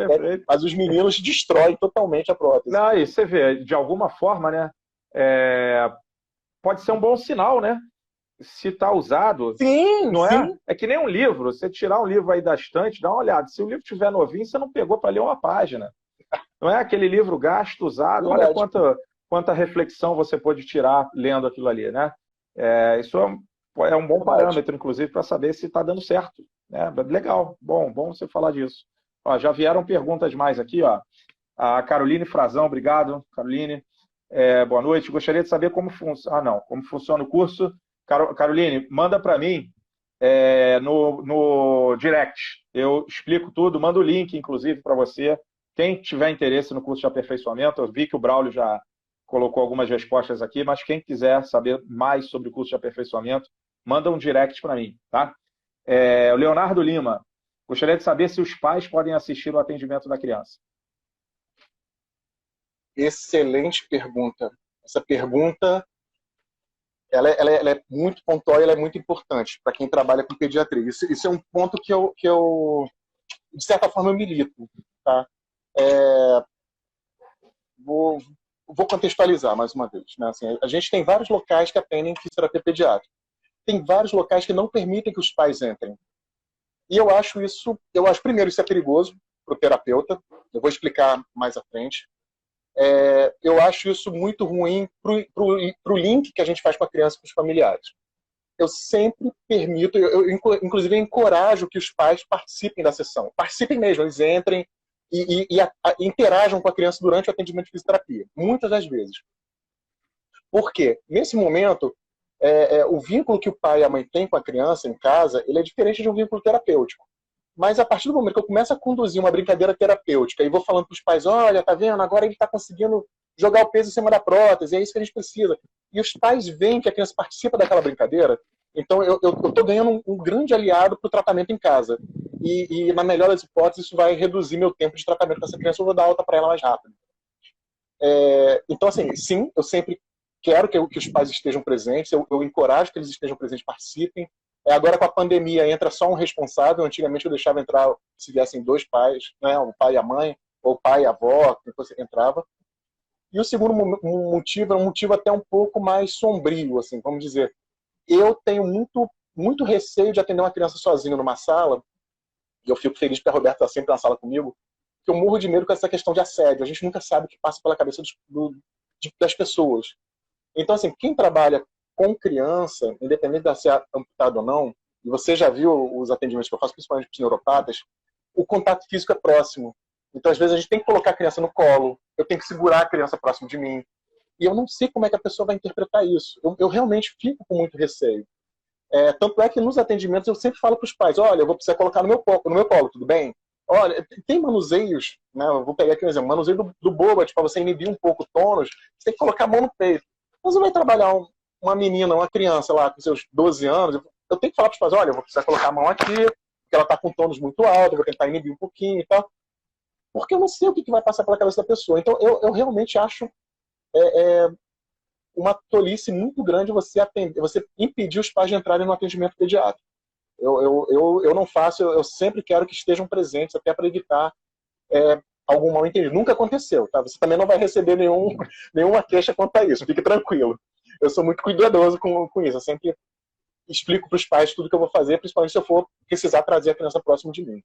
mas os meninos destroem totalmente a prótese. Não, e você vê, de alguma forma, né? Pode ser um bom sinal, né? Se está usado. Sim, não sim. É que nem um livro. Você tirar um livro aí da estante, dá uma olhada. Se o livro estiver novinho, você não pegou para ler uma página. Não é aquele livro gasto, usado. Olha quanta reflexão você pode tirar lendo aquilo ali, né? Isso é um bom parâmetro, inclusive, para saber se está dando certo. Né? Legal, bom você falar disso. Ó, já vieram perguntas mais aqui, ó. A Caroline Frazão, obrigado, Caroline. Boa noite. Gostaria de saber como funciona o curso. Caroline, manda para mim no direct. Eu explico tudo, mando o link, inclusive, para você. Quem tiver interesse no curso de aperfeiçoamento, eu vi que o Braulio já colocou algumas respostas aqui, mas quem quiser saber mais sobre o curso de aperfeiçoamento, manda um direct para mim, tá? O Leonardo Lima, gostaria de saber se os pais podem assistir o atendimento da criança. Excelente pergunta. Essa pergunta ela é muito pontual e ela é muito importante para quem trabalha com pediatria. Isso é um ponto que eu de certa forma, eu milito. Tá? Vou contextualizar mais uma vez. Né? Assim, a gente tem vários locais que atendem fisioterapia pediátrica. Tem vários locais que não permitem que os pais entrem. E eu acho primeiro, isso é perigoso para o terapeuta. Eu vou explicar mais à frente. Eu acho isso muito ruim para o link que a gente faz com a criança e com os familiares. Eu sempre permito, inclusive encorajo que os pais participem da sessão. Participem mesmo, eles entrem e interajam com a criança durante o atendimento de fisioterapia. Muitas das vezes. Por quê? Nesse momento, o vínculo que o pai e a mãe têm com a criança em casa, ele é diferente de um vínculo terapêutico. Mas a partir do momento que eu começo a conduzir uma brincadeira terapêutica e vou falando para os pais, olha, tá vendo? Agora ele está conseguindo jogar o peso em cima da prótese, é isso que a gente precisa. E os pais veem que a criança participa daquela brincadeira, então eu estou ganhando um grande aliado para o tratamento em casa. E na melhor das hipóteses, isso vai reduzir meu tempo de tratamento com essa criança, eu vou dar alta para ela mais rápido. Então, assim, sim, eu sempre quero que os pais estejam presentes, eu encorajo que eles estejam presentes, participem. Agora, com a pandemia, entra só um responsável. Antigamente, eu deixava entrar, se viessem dois pais, né, o pai e a mãe, ou o pai e a avó, que você entrava. E o segundo motivo é um motivo até um pouco mais sombrio, assim, vamos dizer. Eu tenho muito receio de atender uma criança sozinho numa sala, e eu fico feliz porque a Roberta está sempre na sala comigo, que eu morro de medo com essa questão de assédio. A gente nunca sabe o que passa pela cabeça das pessoas. Então, assim, quem trabalha com criança, independente de ser amputado ou não, e você já viu os atendimentos que eu faço, principalmente para os neuropatas, o contato físico é próximo. Então, às vezes, a gente tem que colocar a criança no colo, eu tenho que segurar a criança próximo de mim, e eu não sei como é que a pessoa vai interpretar isso. Eu realmente fico com muito receio. Tanto é que nos atendimentos eu sempre falo para os pais, olha, eu vou precisar colocar no meu colo, tudo bem? Olha, tem manuseios, né? Eu vou pegar aqui um exemplo, manuseio do Bobat, para você inibir um pouco o tônus, você tem que colocar a mão no peito. Mas você vai trabalhar uma menina, uma criança lá com seus 12 anos, eu tenho que falar para os pais, olha, eu vou precisar colocar a mão aqui, porque ela está com tônus muito alto, eu vou tentar inibir um pouquinho e tal. Porque eu não sei o que vai passar pela cabeça da pessoa. Então, eu realmente acho uma tolice muito grande você impedir os pais de entrarem no atendimento pediátrico. Eu não faço, eu sempre quero que estejam presentes, até para evitar algum mal entendido. Nunca aconteceu, tá? Você também não vai receber nenhuma queixa quanto a isso, fique tranquilo. Eu sou muito cuidadoso com isso, eu sempre explico para os pais tudo que eu vou fazer, principalmente se eu for precisar trazer a criança próximo de mim.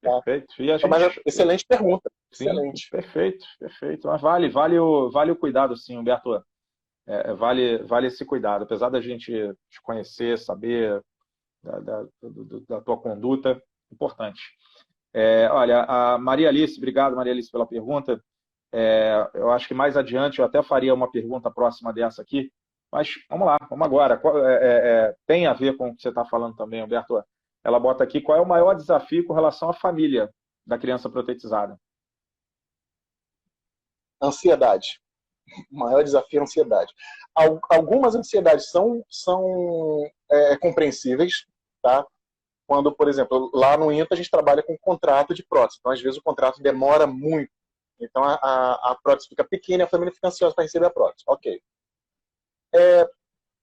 Tá? Perfeito. E a gente... Mas excelente pergunta. Sim, excelente. Perfeito. Mas vale o cuidado, sim, Humberto. Vale esse cuidado. Apesar da gente te conhecer, saber da tua conduta, importante. Olha, a Maria Alice, obrigado, Maria Alice, pela pergunta. Eu acho que mais adiante eu até faria uma pergunta próxima dessa aqui, mas vamos lá, vamos agora. Tem a ver com o que você está falando também, Humberto. Ela bota aqui qual é o maior desafio com relação à família da criança protetizada. Ansiedade. O maior desafio é a ansiedade. Algumas ansiedades são compreensíveis, tá? Quando, por exemplo, lá no INTA a gente trabalha com contrato de prótese. Então, às vezes, o contrato demora muito. Então, a prótese fica pequena e a família fica ansiosa para receber a prótese. Ok.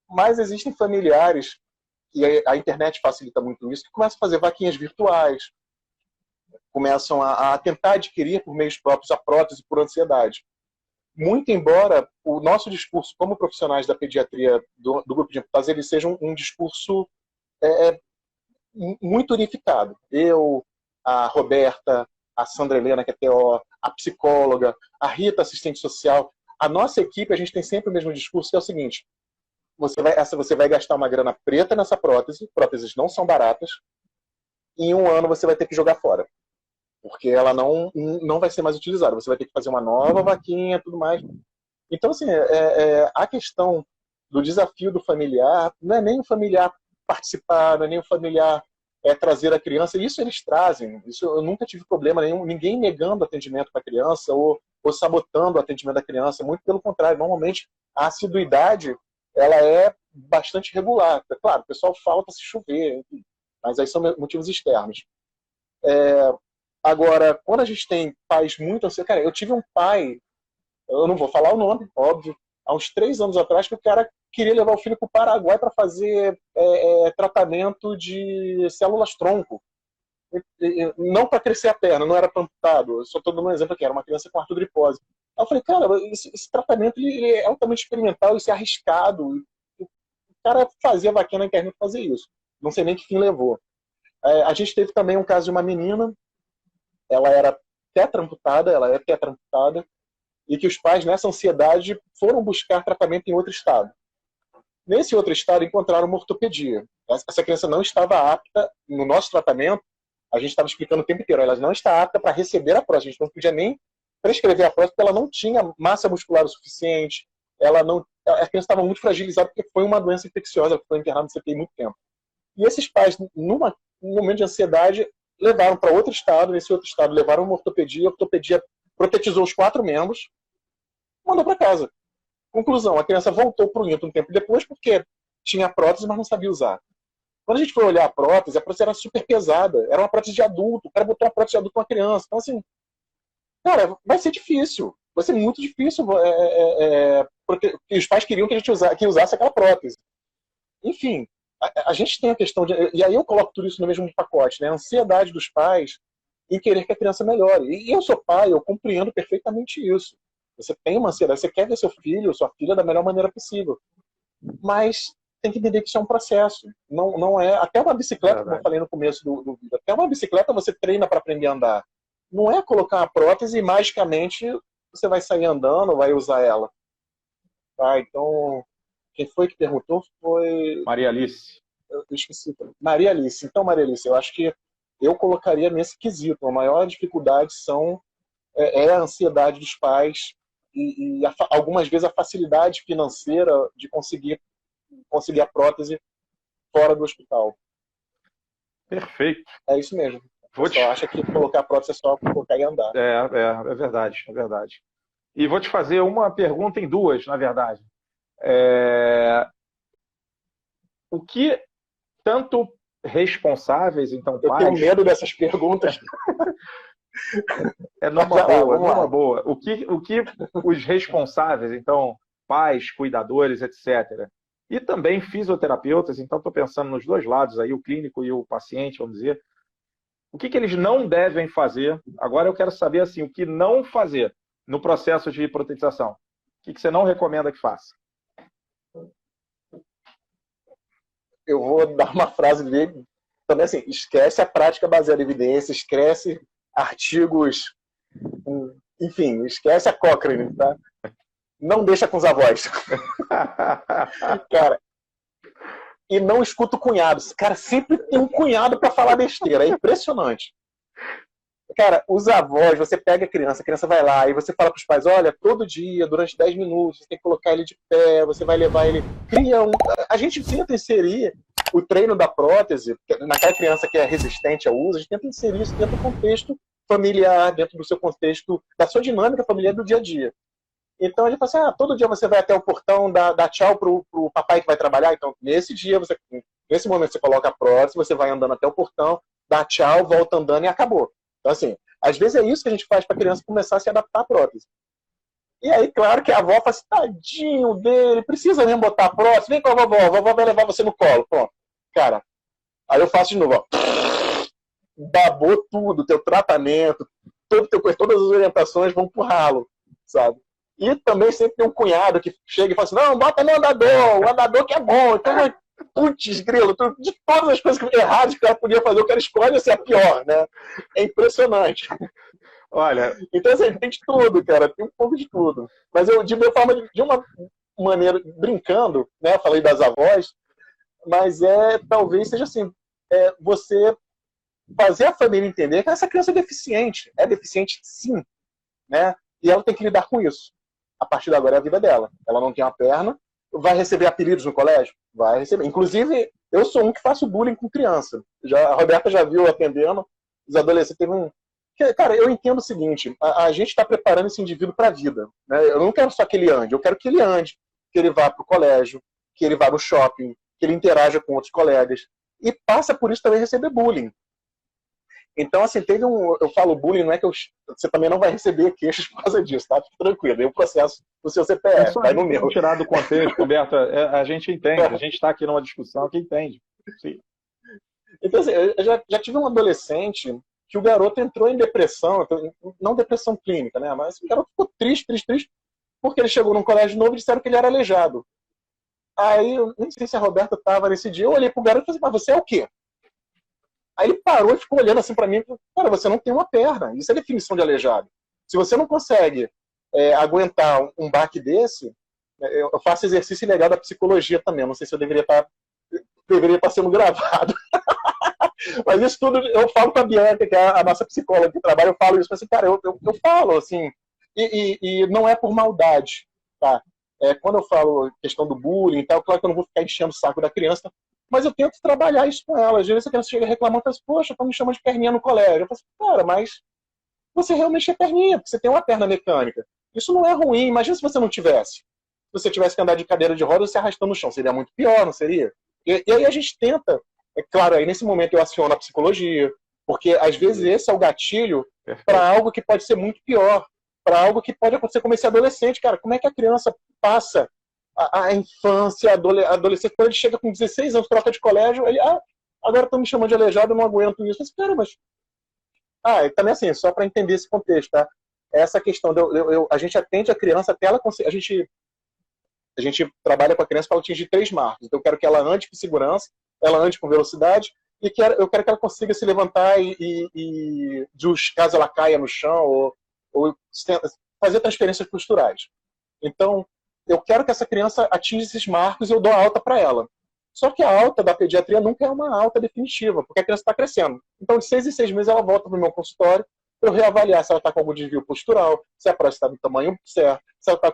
Mas existem familiares, e a internet facilita muito isso, que começam a fazer vaquinhas virtuais, começam a tentar adquirir por meios próprios a prótese por ansiedade. Muito embora o nosso discurso como profissionais da pediatria do grupo de amputados ele seja um discurso muito unificado. Eu, a Roberta, a Sandra Helena, que é TO, a psicóloga, a Rita, assistente social, a nossa equipe, a gente tem sempre o mesmo discurso, que é o seguinte: você vai gastar uma grana preta nessa prótese, próteses não são baratas, e em um ano você vai ter que jogar fora, porque ela não vai ser mais utilizada, você vai ter que fazer uma nova vaquinha e tudo mais. Então, assim, a questão do desafio do familiar, não é nem o familiar participar, não é nem o familiar trazer a criança, isso eles trazem, isso eu nunca tive problema nenhum, ninguém negando atendimento para a criança ou sabotando o atendimento da criança, muito pelo contrário, normalmente a assiduidade ela é bastante regular. Claro, o pessoal falta se chover, enfim, mas aí são motivos externos. Agora, quando a gente tem pais muito ansiosos, cara, eu tive um pai, eu não vou falar o nome, óbvio, há uns 3 anos atrás, que o cara queria levar o filho para o Paraguai para fazer tratamento de células-tronco. Não para crescer a perna, não era amputado. Eu só estou dando um exemplo aqui, era uma criança com artrogrippose. Aí eu falei, cara, esse tratamento ele é altamente experimental, isso é arriscado. O cara fazia vaquinha na internet para fazer isso. Não sei nem que fim levou. A gente teve também um caso de uma menina, ela era tetraamputada, ela é tetraamputada, e que os pais, nessa ansiedade, foram buscar tratamento em outro estado. Nesse outro estado, encontraram uma ortopedia. Essa criança não estava apta, no nosso tratamento, a gente estava explicando o tempo inteiro, ela não está apta para receber a prótese, a gente não podia nem prescrever a prótese, porque ela não tinha massa muscular o suficiente, a criança estava muito fragilizada, porque foi uma doença infecciosa, que foi internada no CTI muito tempo. E esses pais, num momento de ansiedade, levaram para outro estado, nesse outro estado levaram uma ortopedia, a ortopedia protetizou os 4 membros, mandou para casa. Conclusão, a criança voltou para o INTA um tempo depois, porque tinha prótese, mas não sabia usar. Quando a gente foi olhar a prótese era super pesada, era uma prótese de adulto, o cara botou uma prótese de adulto com uma criança. Então, assim, cara, vai ser difícil, vai ser muito difícil, porque os pais queriam que a gente usasse aquela prótese. Enfim, a gente tem a questão de... E aí eu coloco tudo isso no mesmo pacote, né? A ansiedade dos pais em querer que a criança melhore. E eu sou pai, eu compreendo perfeitamente isso. Você tem uma ansiedade, você quer ver seu filho ou sua filha da melhor maneira possível. Mas tem que entender que isso é um processo. Não é... Até uma bicicleta, como eu falei no começo do vídeo, até uma bicicleta você treina para aprender a andar. Não é colocar uma prótese e magicamente você vai sair andando, vai usar ela. Tá, então... Quem foi que perguntou foi... Maria Alice. Eu esqueci. Maria Alice. Então, Maria Alice, eu acho que eu colocaria nesse quesito. A maior dificuldade é a ansiedade dos pais e algumas vezes a facilidade financeira de conseguir a prótese fora do hospital. Perfeito. É isso mesmo. Você acha que colocar a prótese é só colocar e andar. É verdade, é verdade. E vou te fazer uma pergunta em 2, na verdade. O que tanto responsáveis, então, pais... Eu tenho medo dessas perguntas. Numa boa. O que os responsáveis, então, pais, cuidadores, etc., e também fisioterapeutas, então estou pensando nos 2 lados aí, o clínico e o paciente, vamos dizer, o que eles não devem fazer? Agora eu quero saber, assim, o que não fazer no processo de protetização. O que você não recomenda que faça? Eu vou dar uma frase dele também, assim, esquece a prática baseada em evidência, esquece artigos, enfim, esquece a Cochrane, tá? Não deixa com os avós. Cara, e não escuta o cunhado. Cara, sempre tem um cunhado para falar besteira, é impressionante. Cara, os avós, você pega a criança vai lá, e você fala para os pais, olha, todo dia, durante 10 minutos, você tem que colocar ele de pé, você vai levar ele... Cria um... A gente tenta inserir o treino da prótese, naquela criança que é resistente ao uso, a gente tenta inserir isso dentro do contexto familiar, dentro do seu contexto, da sua dinâmica familiar do dia a dia. Então ele fala assim, todo dia você vai até o portão, dá tchau pro papai que vai trabalhar, então nesse momento você coloca a prótese, você vai andando até o portão, dá tchau, volta andando e acabou. Então assim, às vezes é isso que a gente faz para a criança começar a se adaptar à prótese. E aí, claro que a avó fala assim, tadinho dele, precisa mesmo botar a prótese, vem com a vovó vai levar você no colo, pronto. Cara, aí eu faço de novo, ó. Babou tudo, teu tratamento, todas as orientações vão pro ralo, sabe? E também sempre tem um cunhado que chega e fala assim, não, bota no andador, o andador que é bom. Então, putz, grilo, de todas as coisas erradas que o cara podia fazer, o cara escolhe assim, a pior, né? É impressionante. Olha... Então, assim, tem de tudo, cara, tem um pouco de tudo. Mas eu, de uma maneira, brincando, né, eu falei das avós, mas talvez seja assim, você fazer a família entender que essa criança é deficiente sim, né? E ela tem que lidar com isso. A partir de agora é a vida dela. Ela não tem uma perna, vai receber apelidos no colégio? Vai receber. Inclusive, eu sou um que faço bullying com criança. A Roberta já viu atendendo, os adolescentes. Cara, eu entendo o seguinte, a gente está preparando esse indivíduo para a vida. Né? Eu não quero só que ele ande, eu quero que ele ande, que ele vá para o colégio, que ele vá no shopping, que ele interaja com outros colegas. E passa por isso também receber bullying. Então, assim, eu falo bullying, não é que você também não vai receber queixas por causa disso, tá? Fique tranquilo, aí o processo do seu CPF, vai no meu. Tirar do contexto, Roberto, a gente entende, a gente está aqui numa discussão que entende. Sim. Então, assim, eu já tive um adolescente que o garoto entrou em depressão, não depressão clínica, né? Mas o garoto ficou triste, porque ele chegou num colégio novo e disseram que ele era aleijado. Aí, eu nem sei se a Roberta estava nesse dia, eu olhei pro garoto e falei, mas você é o quê? Aí ele parou e ficou olhando assim para mim e falou, cara, você não tem uma perna. Isso é definição de aleijado. Se você não consegue aguentar um baque desse, eu faço exercício legal da psicologia também. Não sei se eu deveria estar sendo gravado. Mas isso tudo eu falo com a Bianca, que é a nossa psicóloga que trabalha, eu falo isso, mas assim, cara, eu falo assim, e não é por maldade, tá? Quando eu falo questão do bullying e tal, claro que eu não vou ficar enchendo o saco da criança, mas eu tento trabalhar isso com ela. Às vezes a criança chega reclamando e fala assim, poxa, estão me chamando de perninha no colégio. Eu falo assim, cara, mas você realmente é perninha, porque você tem uma perna mecânica. Isso não é ruim, imagina se você não tivesse. Se você tivesse que andar de cadeira de rodas e se arrastando no chão, seria muito pior, não seria? E aí a gente tenta, claro, aí nesse momento eu aciono a psicologia, porque às vezes esse é o gatilho para algo que pode ser muito pior, para algo que pode acontecer como esse adolescente. Cara, como é que a criança passa a infância, a adolescência, quando ele chega com 16 anos, troca de colégio, ele, agora estão me chamando de aleijado, eu não aguento isso. Mas, cara, e também assim, só para entender esse contexto, tá? Essa questão, a gente atende a criança até ela conseguir, a gente trabalha com a criança para ela atingir 3 marcos. Então eu quero que ela ande com segurança, ela ande com velocidade, e eu quero que ela consiga se levantar caso ela caia no chão, ou fazer transferências posturais. Então, eu quero que essa criança atinja esses marcos e eu dou a alta para ela. Só que a alta da pediatria nunca é uma alta definitiva, porque a criança está crescendo. Então, de 6 em 6 meses, ela volta para o meu consultório para eu reavaliar se ela está com algum desvio postural, se a próstata está do tamanho certo, se ela está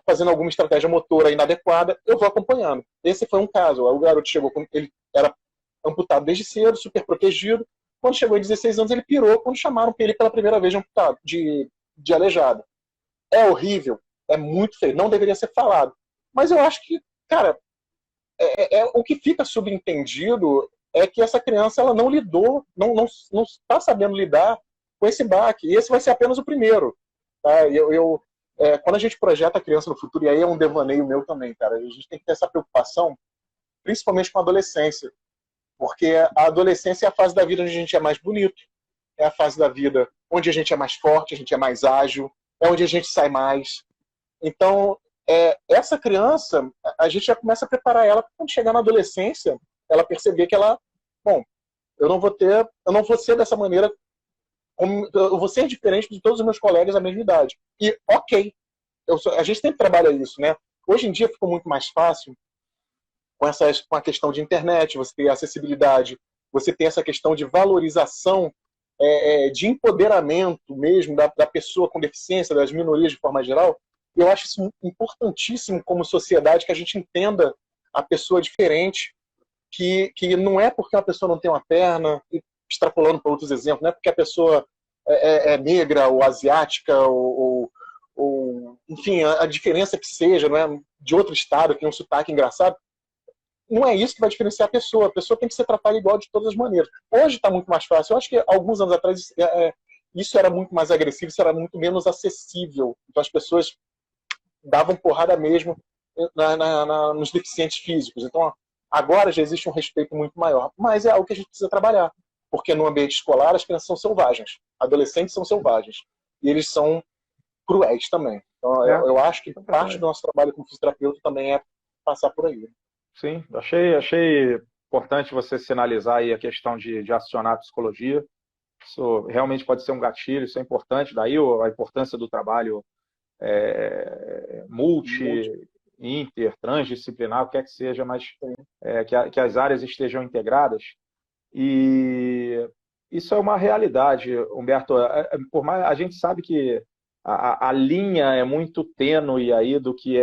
fazendo alguma estratégia motora inadequada, eu vou acompanhando. Esse foi um caso. O garoto chegou, ele era amputado desde cedo, super protegido. Quando chegou em 16 anos, ele pirou quando chamaram ele pela primeira vez de amputado, de aleijado. É horrível, é muito feio, não deveria ser falado. Mas eu acho que, cara, o que fica subentendido é que essa criança ela não lidou, não está sabendo lidar com esse baque. E esse vai ser apenas o primeiro. Tá? Quando a gente projeta a criança no futuro, e aí é um devaneio meu também, cara, a gente tem que ter essa preocupação, principalmente com a adolescência. Porque a adolescência é a fase da vida onde a gente é mais bonito, é a fase da vida onde a gente é mais forte, a gente é mais ágil, é onde a gente sai mais. Então, essa criança, a gente já começa a preparar ela para quando chegar na adolescência, ela perceber que ela, bom, eu não vou ser dessa maneira, eu vou ser diferente de todos os meus colegas da mesma idade. E, ok, a gente sempre trabalha isso, né? Hoje em dia ficou muito mais fácil com a questão de internet, você tem acessibilidade, você tem essa questão de valorização de empoderamento mesmo da pessoa com deficiência, das minorias de forma geral, eu acho isso importantíssimo como sociedade, que a gente entenda a pessoa diferente, que não é porque uma pessoa não tem uma perna, extrapolando para outros exemplos, não é porque a pessoa é negra ou asiática ou enfim, a diferença que seja, não é de outro estado, que tem um sotaque engraçado, não é isso que vai diferenciar a pessoa tem que ser tratada igual de todas as maneiras. Hoje está muito mais fácil, eu acho que alguns anos atrás isso era muito mais agressivo, isso era muito menos acessível, então as pessoas davam porrada mesmo nos deficientes físicos, então agora já existe um respeito muito maior, mas é algo que a gente precisa trabalhar, porque no ambiente escolar as crianças são selvagens, adolescentes são selvagens, e eles são cruéis também. Então eu acho que parte do nosso trabalho como fisioterapeuta também é passar por aí. Sim, achei importante você sinalizar aí a questão de acionar a psicologia. Isso realmente pode ser um gatilho, isso é importante. Daí a importância do trabalho multi, inter, transdisciplinar, o que é que seja, mas que as áreas estejam integradas. E isso é uma realidade, Humberto. Por mais, a gente sabe que a linha é muito tênue aí do que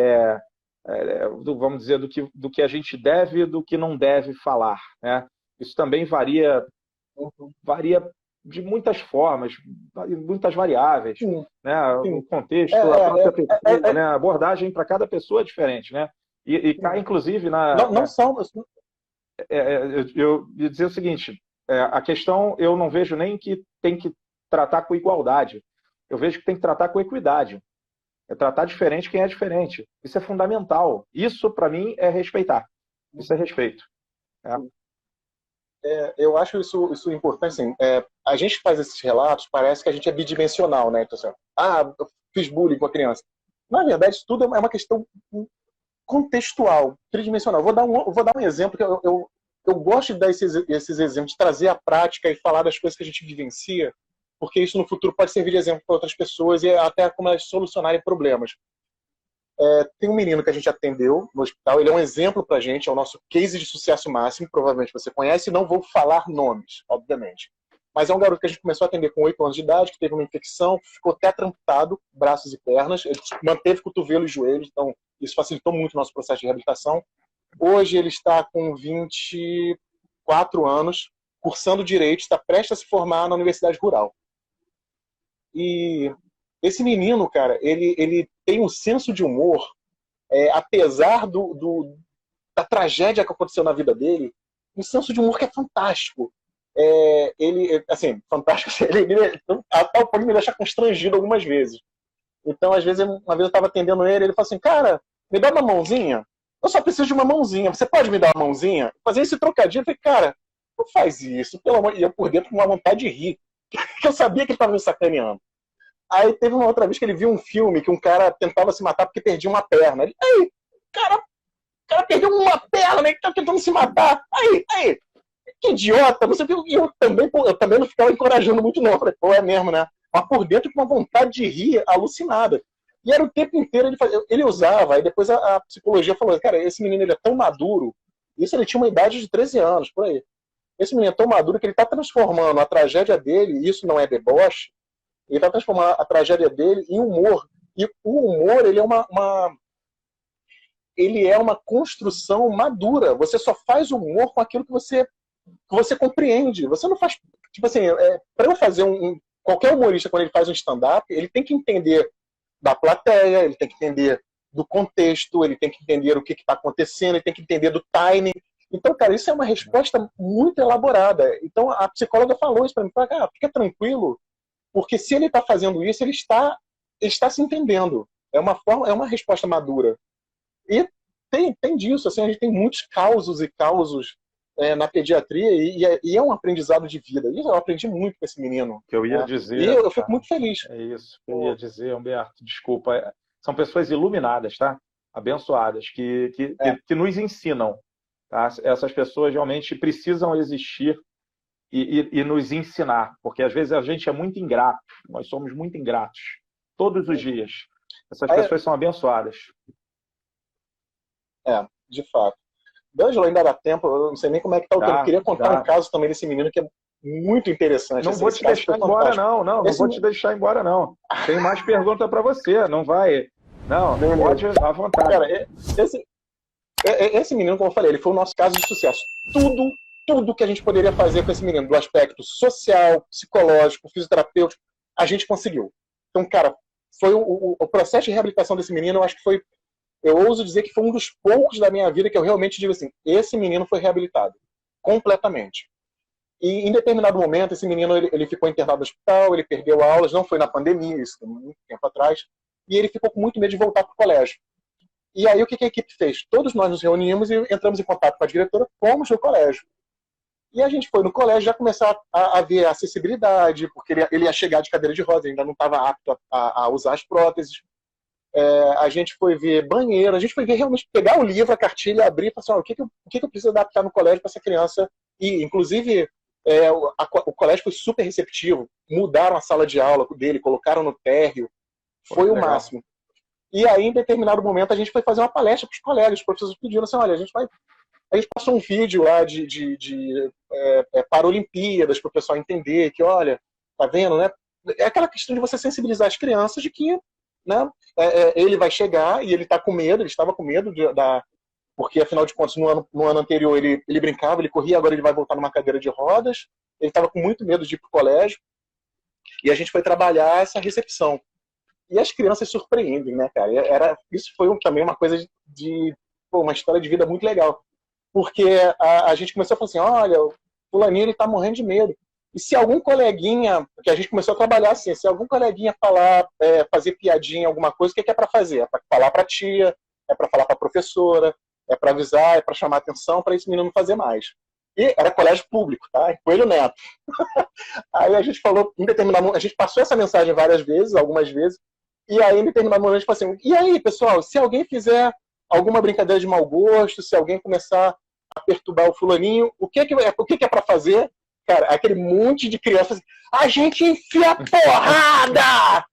vamos dizer, do que a gente deve e do que não deve falar, né? Isso também varia de muitas formas, muitas variáveis, né? O contexto, a própria pessoa, né? A abordagem para cada pessoa é diferente, né? E cai, inclusive, Não são... eu ia dizer o seguinte, a questão eu não vejo nem que tem que tratar com igualdade, eu vejo que tem que tratar com equidade. É tratar diferente quem é diferente. Isso é fundamental. Isso, para mim, é respeitar. Isso é respeito. Eu acho isso importante. Assim, a gente faz esses relatos, parece que a gente é bidimensional, né? Então, assim, eu fiz bullying com a criança. Na verdade, isso tudo é uma questão contextual, tridimensional. Vou dar um exemplo que eu gosto de dar esses exemplos, de trazer a prática e falar das coisas que a gente vivencia, porque isso no futuro pode servir de exemplo para outras pessoas e até como elas solucionarem problemas. Tem um menino que a gente atendeu no hospital, ele é um exemplo para a gente, é o nosso case de sucesso máximo, provavelmente você conhece, não vou falar nomes, obviamente. Mas é um garoto que a gente começou a atender com 8 anos de idade, que teve uma infecção, ficou tetramputado, braços e pernas, ele manteve cotovelo e joelhos, então isso facilitou muito o nosso processo de reabilitação. Hoje ele está com 24 anos, cursando Direito, está prestes a se formar na Universidade Rural. E esse menino, cara, ele tem um senso de humor, apesar da tragédia que aconteceu na vida dele, um senso de humor que é fantástico. Assim, fantástico, a tal ponto de me deixar constrangido algumas vezes. Então, às vezes, uma vez eu estava atendendo ele falou assim, cara, me dá uma mãozinha? Eu só preciso de uma mãozinha, você pode me dar uma mãozinha? Fazer esse trocadilho, eu falei, cara, não faz isso, pelo amor de Deus. E eu por dentro com uma vontade de rir, porque eu sabia que ele estava me sacaneando. Aí teve uma outra vez que ele viu um filme que um cara tentava se matar porque perdia uma perna. Ele, o cara perdeu uma perna, ele tá tentando se matar. Aí, que idiota, você viu? E eu também não ficava encorajando muito, não. Eu falei, é mesmo, né? Mas por dentro com uma vontade de rir alucinada. E era o tempo inteiro, ele usava, aí depois a psicologia falou, cara, esse menino ele é tão maduro, isso ele tinha uma idade de 13 anos, por aí. Esse menino é tão maduro que ele está transformando a tragédia dele, e isso não é deboche, ele está transformando a tragédia dele em humor. E o humor, ele é uma construção madura. Você só faz humor com aquilo que você compreende. Você não faz... Tipo assim, para eu fazer qualquer humorista, quando ele faz um stand-up, ele tem que entender da plateia, ele tem que entender do contexto, ele tem que entender o que está acontecendo, ele tem que entender do timing. Então, cara, isso é uma resposta muito elaborada. Então, a psicóloga falou isso para mim. Cara, fica tranquilo, porque se ele está fazendo isso, ele está se entendendo. É uma resposta madura. E tem disso, assim, a gente tem muitos causos e causos na pediatria e é um aprendizado de vida. E eu aprendi muito com esse menino. Que eu ia dizer. E eu fico muito feliz. É isso que eu ia dizer, Humberto. Desculpa. São pessoas iluminadas, tá? Abençoadas, que nos ensinam. Tá? Essas pessoas realmente precisam existir e nos ensinar, porque às vezes a gente é muito ingrato, nós somos muito ingratos, todos os dias. Essas pessoas são abençoadas. De fato. D'Angelo, ainda dá tempo, eu não sei nem como é que tá o tempo. Eu queria contar um caso também desse menino que muito interessante. Não vou te deixar embora, não. Não vou te deixar embora, não. Tem mais pergunta para você, não vai... Não, pode à vontade. Cara, esse menino, como eu falei, ele foi o nosso caso de sucesso. Tudo que a gente poderia fazer com esse menino, do aspecto social, psicológico, fisioterapêutico, a gente conseguiu. Então, cara, foi o processo de reabilitação desse menino, eu acho que foi, eu ouso dizer que foi um dos poucos da minha vida que eu realmente digo assim, esse menino foi reabilitado, completamente. E em determinado momento, esse menino ele ficou internado no hospital, ele perdeu aulas, não foi na pandemia, isso tem muito tempo atrás, e ele ficou com muito medo de voltar para o colégio. E aí o que a equipe fez? Todos nós nos reunimos e entramos em contato com a diretora, fomos no colégio. E a gente foi no colégio já começar a ver a acessibilidade, porque ele ia chegar de cadeira de roda, ainda não estava apto a usar as próteses. A gente foi ver banheiro, a gente foi ver realmente pegar o livro, a cartilha, abrir e falar assim, o que eu preciso adaptar no colégio para essa criança. E, inclusive, o colégio foi super receptivo, mudaram a sala de aula dele, colocaram no térreo, foi o máximo. E aí, em determinado momento, a gente foi fazer uma palestra para os colegas, os professores pediram assim, olha, a gente passou um vídeo lá de Paralimpíadas para o pessoal entender que, olha, tá vendo, né? É aquela questão de você sensibilizar as crianças de que, né, ele vai chegar e ele está com medo, ele estava com medo porque, afinal de contas, no ano anterior ele brincava, ele corria, agora ele vai voltar numa cadeira de rodas, ele estava com muito medo de ir para o colégio, e a gente foi trabalhar essa recepção. E as crianças surpreendem, né, cara? Isso foi também uma coisa uma história de vida muito legal. Porque a gente começou a falar assim, olha, o fulaninho ele tá morrendo de medo. E se algum coleguinha, que a gente começou a trabalhar assim, se algum coleguinha fazer piadinha, alguma coisa, o que é para fazer? É para falar para a tia, é para falar para a professora, é para avisar, é para chamar atenção, para esse menino não fazer mais. E era colégio público, tá? Coelho Neto. Aí a gente falou, em determinado momento, a gente passou essa mensagem várias vezes, algumas vezes, e aí em determinado momento a gente falou assim, e aí, pessoal, se alguém fizer alguma brincadeira de mau gosto, se alguém começar a perturbar o fulaninho, o que é para fazer? Cara, aquele monte de crianças, a gente enfia porrada!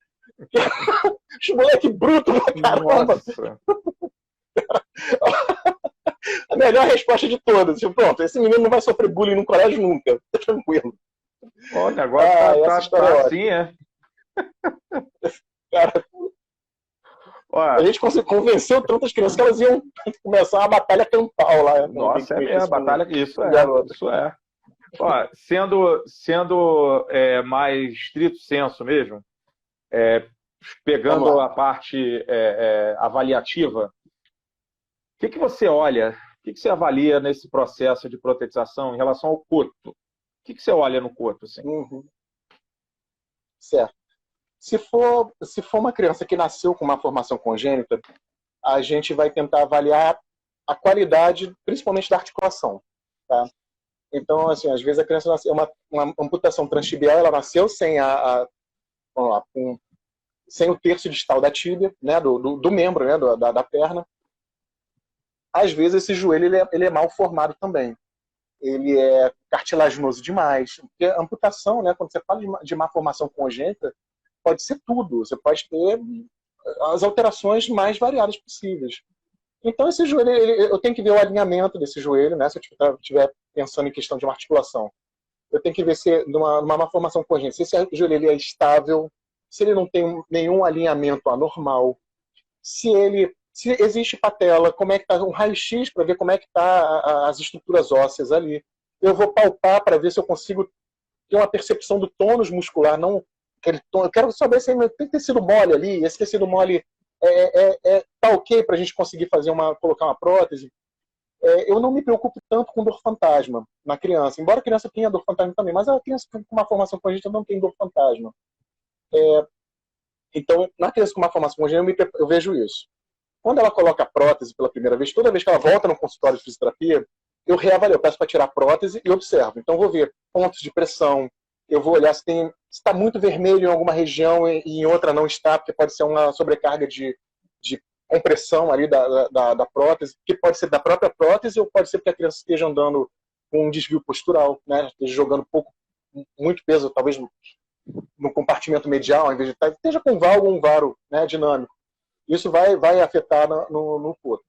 Os moleque bruto pra caramba! A melhor resposta de todas. Pronto, esse menino não vai sofrer bullying no colégio nunca. Tá tranquilo. Olha, agora tá assim, Cara, a gente convenceu tantas crianças que elas iam começar uma batalha campal lá. Nossa, a batalha, isso é. Ó, sendo mais estrito senso mesmo, pegando a parte avaliativa, o que você olha, o que você avalia nesse processo de protetização em relação ao coto? O que você olha no coto? Assim? Certo. Se for uma criança que nasceu com uma formação congênita, a gente vai tentar avaliar a qualidade, principalmente da articulação. Tá? Então, assim, às vezes a criança nasceu uma amputação transtibial, ela nasceu sem sem o terço distal da tíbia, né, do membro, né, da perna. Às vezes esse joelho ele é mal formado também. Ele é cartilaginoso demais. Porque a amputação, né, quando você fala de má formação congênita, pode ser tudo. Você pode ter as alterações mais variadas possíveis. Então, esse joelho, eu tenho que ver o alinhamento desse joelho, né? Se eu estiver pensando em questão de uma articulação. Eu tenho que ver se numa má formação congênita, se esse joelho ele é estável, se ele não tem nenhum alinhamento anormal, se existe patela, como é que está um raio-x para ver como é que está as estruturas ósseas ali. Eu vou palpar para ver se eu consigo ter uma percepção do tônus muscular, não aquele tônus. Eu quero saber se tem tecido mole ali, esse tecido mole tá ok para a gente conseguir colocar uma prótese. Eu não me preocupo tanto com dor fantasma na criança, embora a criança tenha dor fantasma também, mas a criança com uma formação congênita não tem dor fantasma. Então, na criança com uma formação congênita, eu vejo isso. Quando ela coloca a prótese pela primeira vez, toda vez que ela volta no consultório de fisioterapia, eu reavalio, eu peço para tirar a prótese e observo. Então, eu vou ver pontos de pressão, eu vou olhar se está muito vermelho em alguma região e em outra não está, porque pode ser uma sobrecarga de compressão ali da prótese, que pode ser da própria prótese ou pode ser porque a criança esteja andando com um desvio postural, né? Esteja jogando muito peso, talvez no compartimento medial, ao invés de esteja com valgo ou um varo, né, dinâmico. Isso vai afetar no corpo.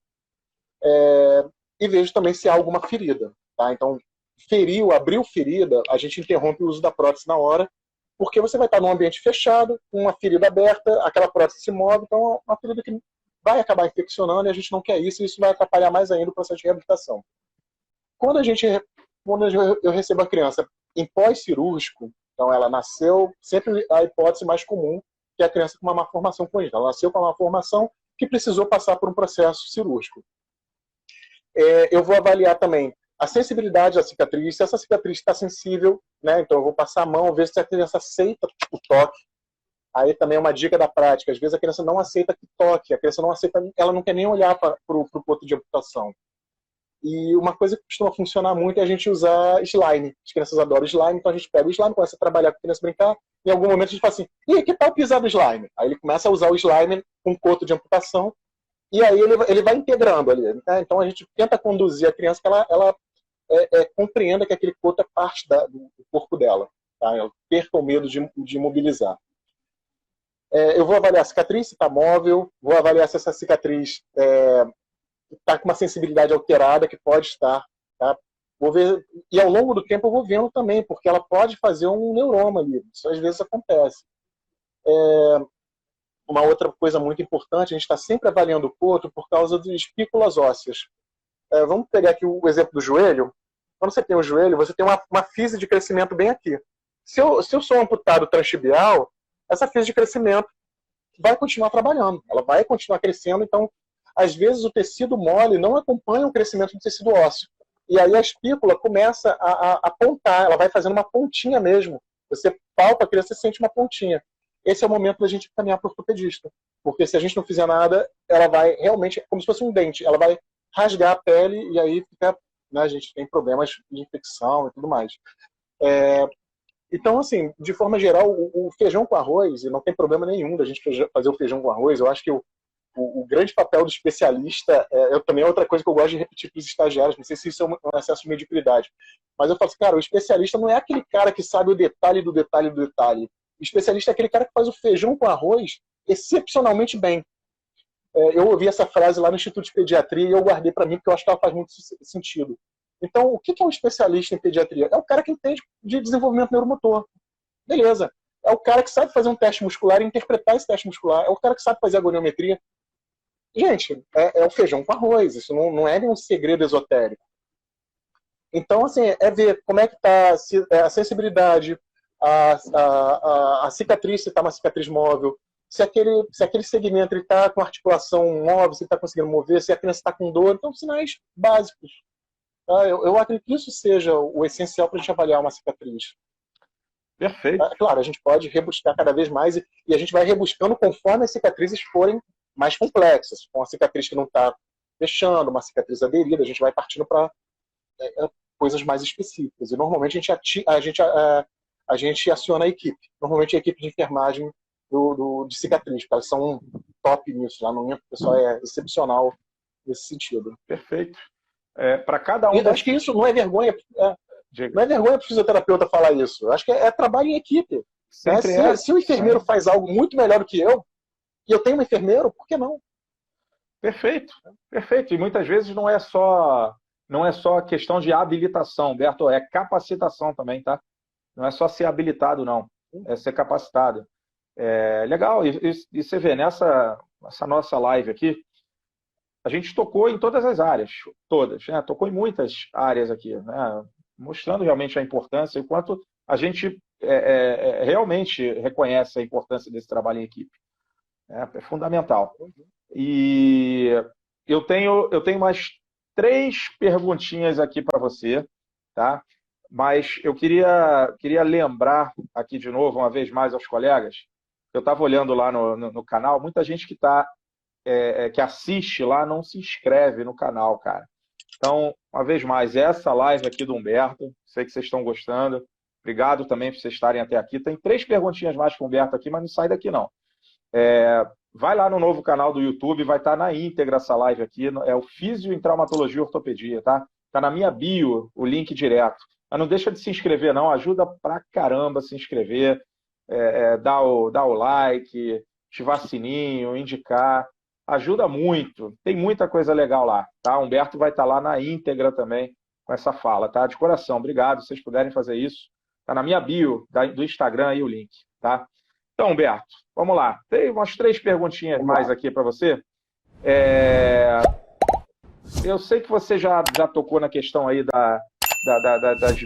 E vejo também se há alguma ferida. Tá? Então, feriu, abriu ferida, a gente interrompe o uso da prótese na hora, porque você vai estar num ambiente fechado, com uma ferida aberta, aquela prótese se move, então é uma ferida que vai acabar infeccionando e a gente não quer isso, e isso vai atrapalhar mais ainda o processo de reabilitação. Quando eu recebo a criança em pós-cirúrgico, então ela nasceu, sempre a hipótese mais comum, que é a criança com uma malformação congênita. Ela nasceu com uma malformação que precisou passar por um processo cirúrgico. Eu vou avaliar também a sensibilidade da cicatriz, se essa cicatriz está sensível, né? Então eu vou passar a mão, ver se a criança aceita o toque. Aí também é uma dica da prática. Às vezes a criança não aceita que toque, a criança não aceita, ela não quer nem olhar para o ponto de amputação. E uma coisa que costuma funcionar muito é a gente usar slime. As crianças adoram slime, então a gente pega o slime, começa a trabalhar com a criança, brincar. Em algum momento a gente fala assim, e que tal pisar no slime? Aí ele começa a usar o slime com coto de amputação, e aí ele vai integrando ali. Né? Então a gente tenta conduzir a criança que ela compreenda que aquele coto é parte do corpo dela. Tá? Ela perca o medo de mobilizar. Eu vou avaliar a cicatriz, se está móvel, vou avaliar se essa cicatriz está com uma sensibilidade alterada, que pode estar. Tá? Vou ver, e ao longo do tempo eu vou vendo também, porque ela pode fazer um neuroma ali. Isso às vezes acontece. Uma outra coisa muito importante, a gente está sempre avaliando o coto por causa das espículas ósseas. Vamos pegar aqui o exemplo do joelho. Quando você tem o joelho, você tem uma fise de crescimento bem aqui. Se eu sou amputado transtibial, essa fise de crescimento vai continuar trabalhando. Ela vai continuar crescendo, então às vezes o tecido mole não acompanha o crescimento do tecido ósseo. E aí a espícula começa a apontar, ela vai fazendo uma pontinha mesmo. Você palpa a criança e sente uma pontinha. Esse é o momento da gente caminhar para o ortopedista. Porque se a gente não fizer nada, ela vai realmente, como se fosse um dente, ela vai rasgar a pele e aí fica, né, a gente tem problemas de infecção e tudo mais. Então, assim, de forma geral, o feijão com arroz, e não tem problema nenhum da gente fazer o feijão com arroz, eu acho que o grande papel do especialista, também é outra coisa que eu gosto de repetir para os estagiários, não sei se isso é um excesso de mediocridade, mas eu falo assim, cara, o especialista não é aquele cara que sabe o detalhe do detalhe do detalhe. O especialista é aquele cara que faz o feijão com arroz excepcionalmente bem. Eu ouvi essa frase lá no Instituto de Pediatria e eu guardei para mim, porque eu acho que ela faz muito sentido. Então, o que é um especialista em pediatria? É o cara que entende de desenvolvimento neuromotor. Beleza. É o cara que sabe fazer um teste muscular e interpretar esse teste muscular. É o cara que sabe fazer agoniometria. Gente, é o feijão com arroz. Isso não é nenhum segredo esotérico. Então, assim, ver como é que está a sensibilidade, a cicatriz, se está uma cicatriz móvel, se aquele segmento está com articulação móvel, se está conseguindo mover, se a criança está com dor. Então, sinais básicos. Eu acredito que isso seja o essencial para a gente avaliar uma cicatriz. Perfeito. Claro, a gente pode rebuscar cada vez mais e a gente vai rebuscando conforme as cicatrizes forem mais complexas. Com a cicatriz que não está fechando, uma cicatriz aderida, a gente vai partindo para coisas mais específicas. E normalmente a gente aciona a equipe. Normalmente a equipe de enfermagem de cicatriz, porque elas são top nisso. Lá no INPE, o pessoal é excepcional nesse sentido. Perfeito. Para cada um. Eu acho que isso não é vergonha. Não é vergonha para o fisioterapeuta falar isso. Eu acho que é trabalho em equipe. Se o enfermeiro faz algo muito melhor do que eu, e eu tenho um enfermeiro, por que não? Perfeito, perfeito. E muitas vezes não é só questão de habilitação, Berto, é capacitação também, tá? Não é só ser habilitado, não. É ser capacitado. Legal. E você vê, nessa nossa live aqui, a gente tocou em todas as áreas, todas, né? Tocou em muitas áreas aqui, né? Mostrando realmente a importância e o quanto a gente realmente reconhece a importância desse trabalho em equipe. É fundamental. E eu tenho mais 3 perguntinhas aqui para você, tá? Mas eu queria lembrar aqui de novo, uma vez mais, aos colegas. Eu estava olhando lá no canal, muita gente que assiste lá não se inscreve no canal, cara. Então, uma vez mais, essa live aqui do Humberto, sei que vocês estão gostando. Obrigado também por vocês estarem até aqui. Tem 3 perguntinhas mais com o Humberto aqui, mas não sai daqui não. Vai lá no novo canal do YouTube, vai estar na íntegra essa live aqui. É o Físio em Traumatologia e Ortopedia, tá? Tá na minha bio, o link direto. Mas não deixa de se inscrever não, ajuda pra caramba se inscrever, dar o like, ativar sininho, indicar. Ajuda muito, tem muita coisa legal lá, tá? Humberto vai estar lá na íntegra também, com essa fala, tá? De coração, obrigado. Se vocês puderem fazer isso, tá na minha bio do Instagram aí o link, tá? Então, Humberto, vamos lá. Tem umas 3 perguntinhas mais aqui para você. Eu sei que você já tocou na questão aí das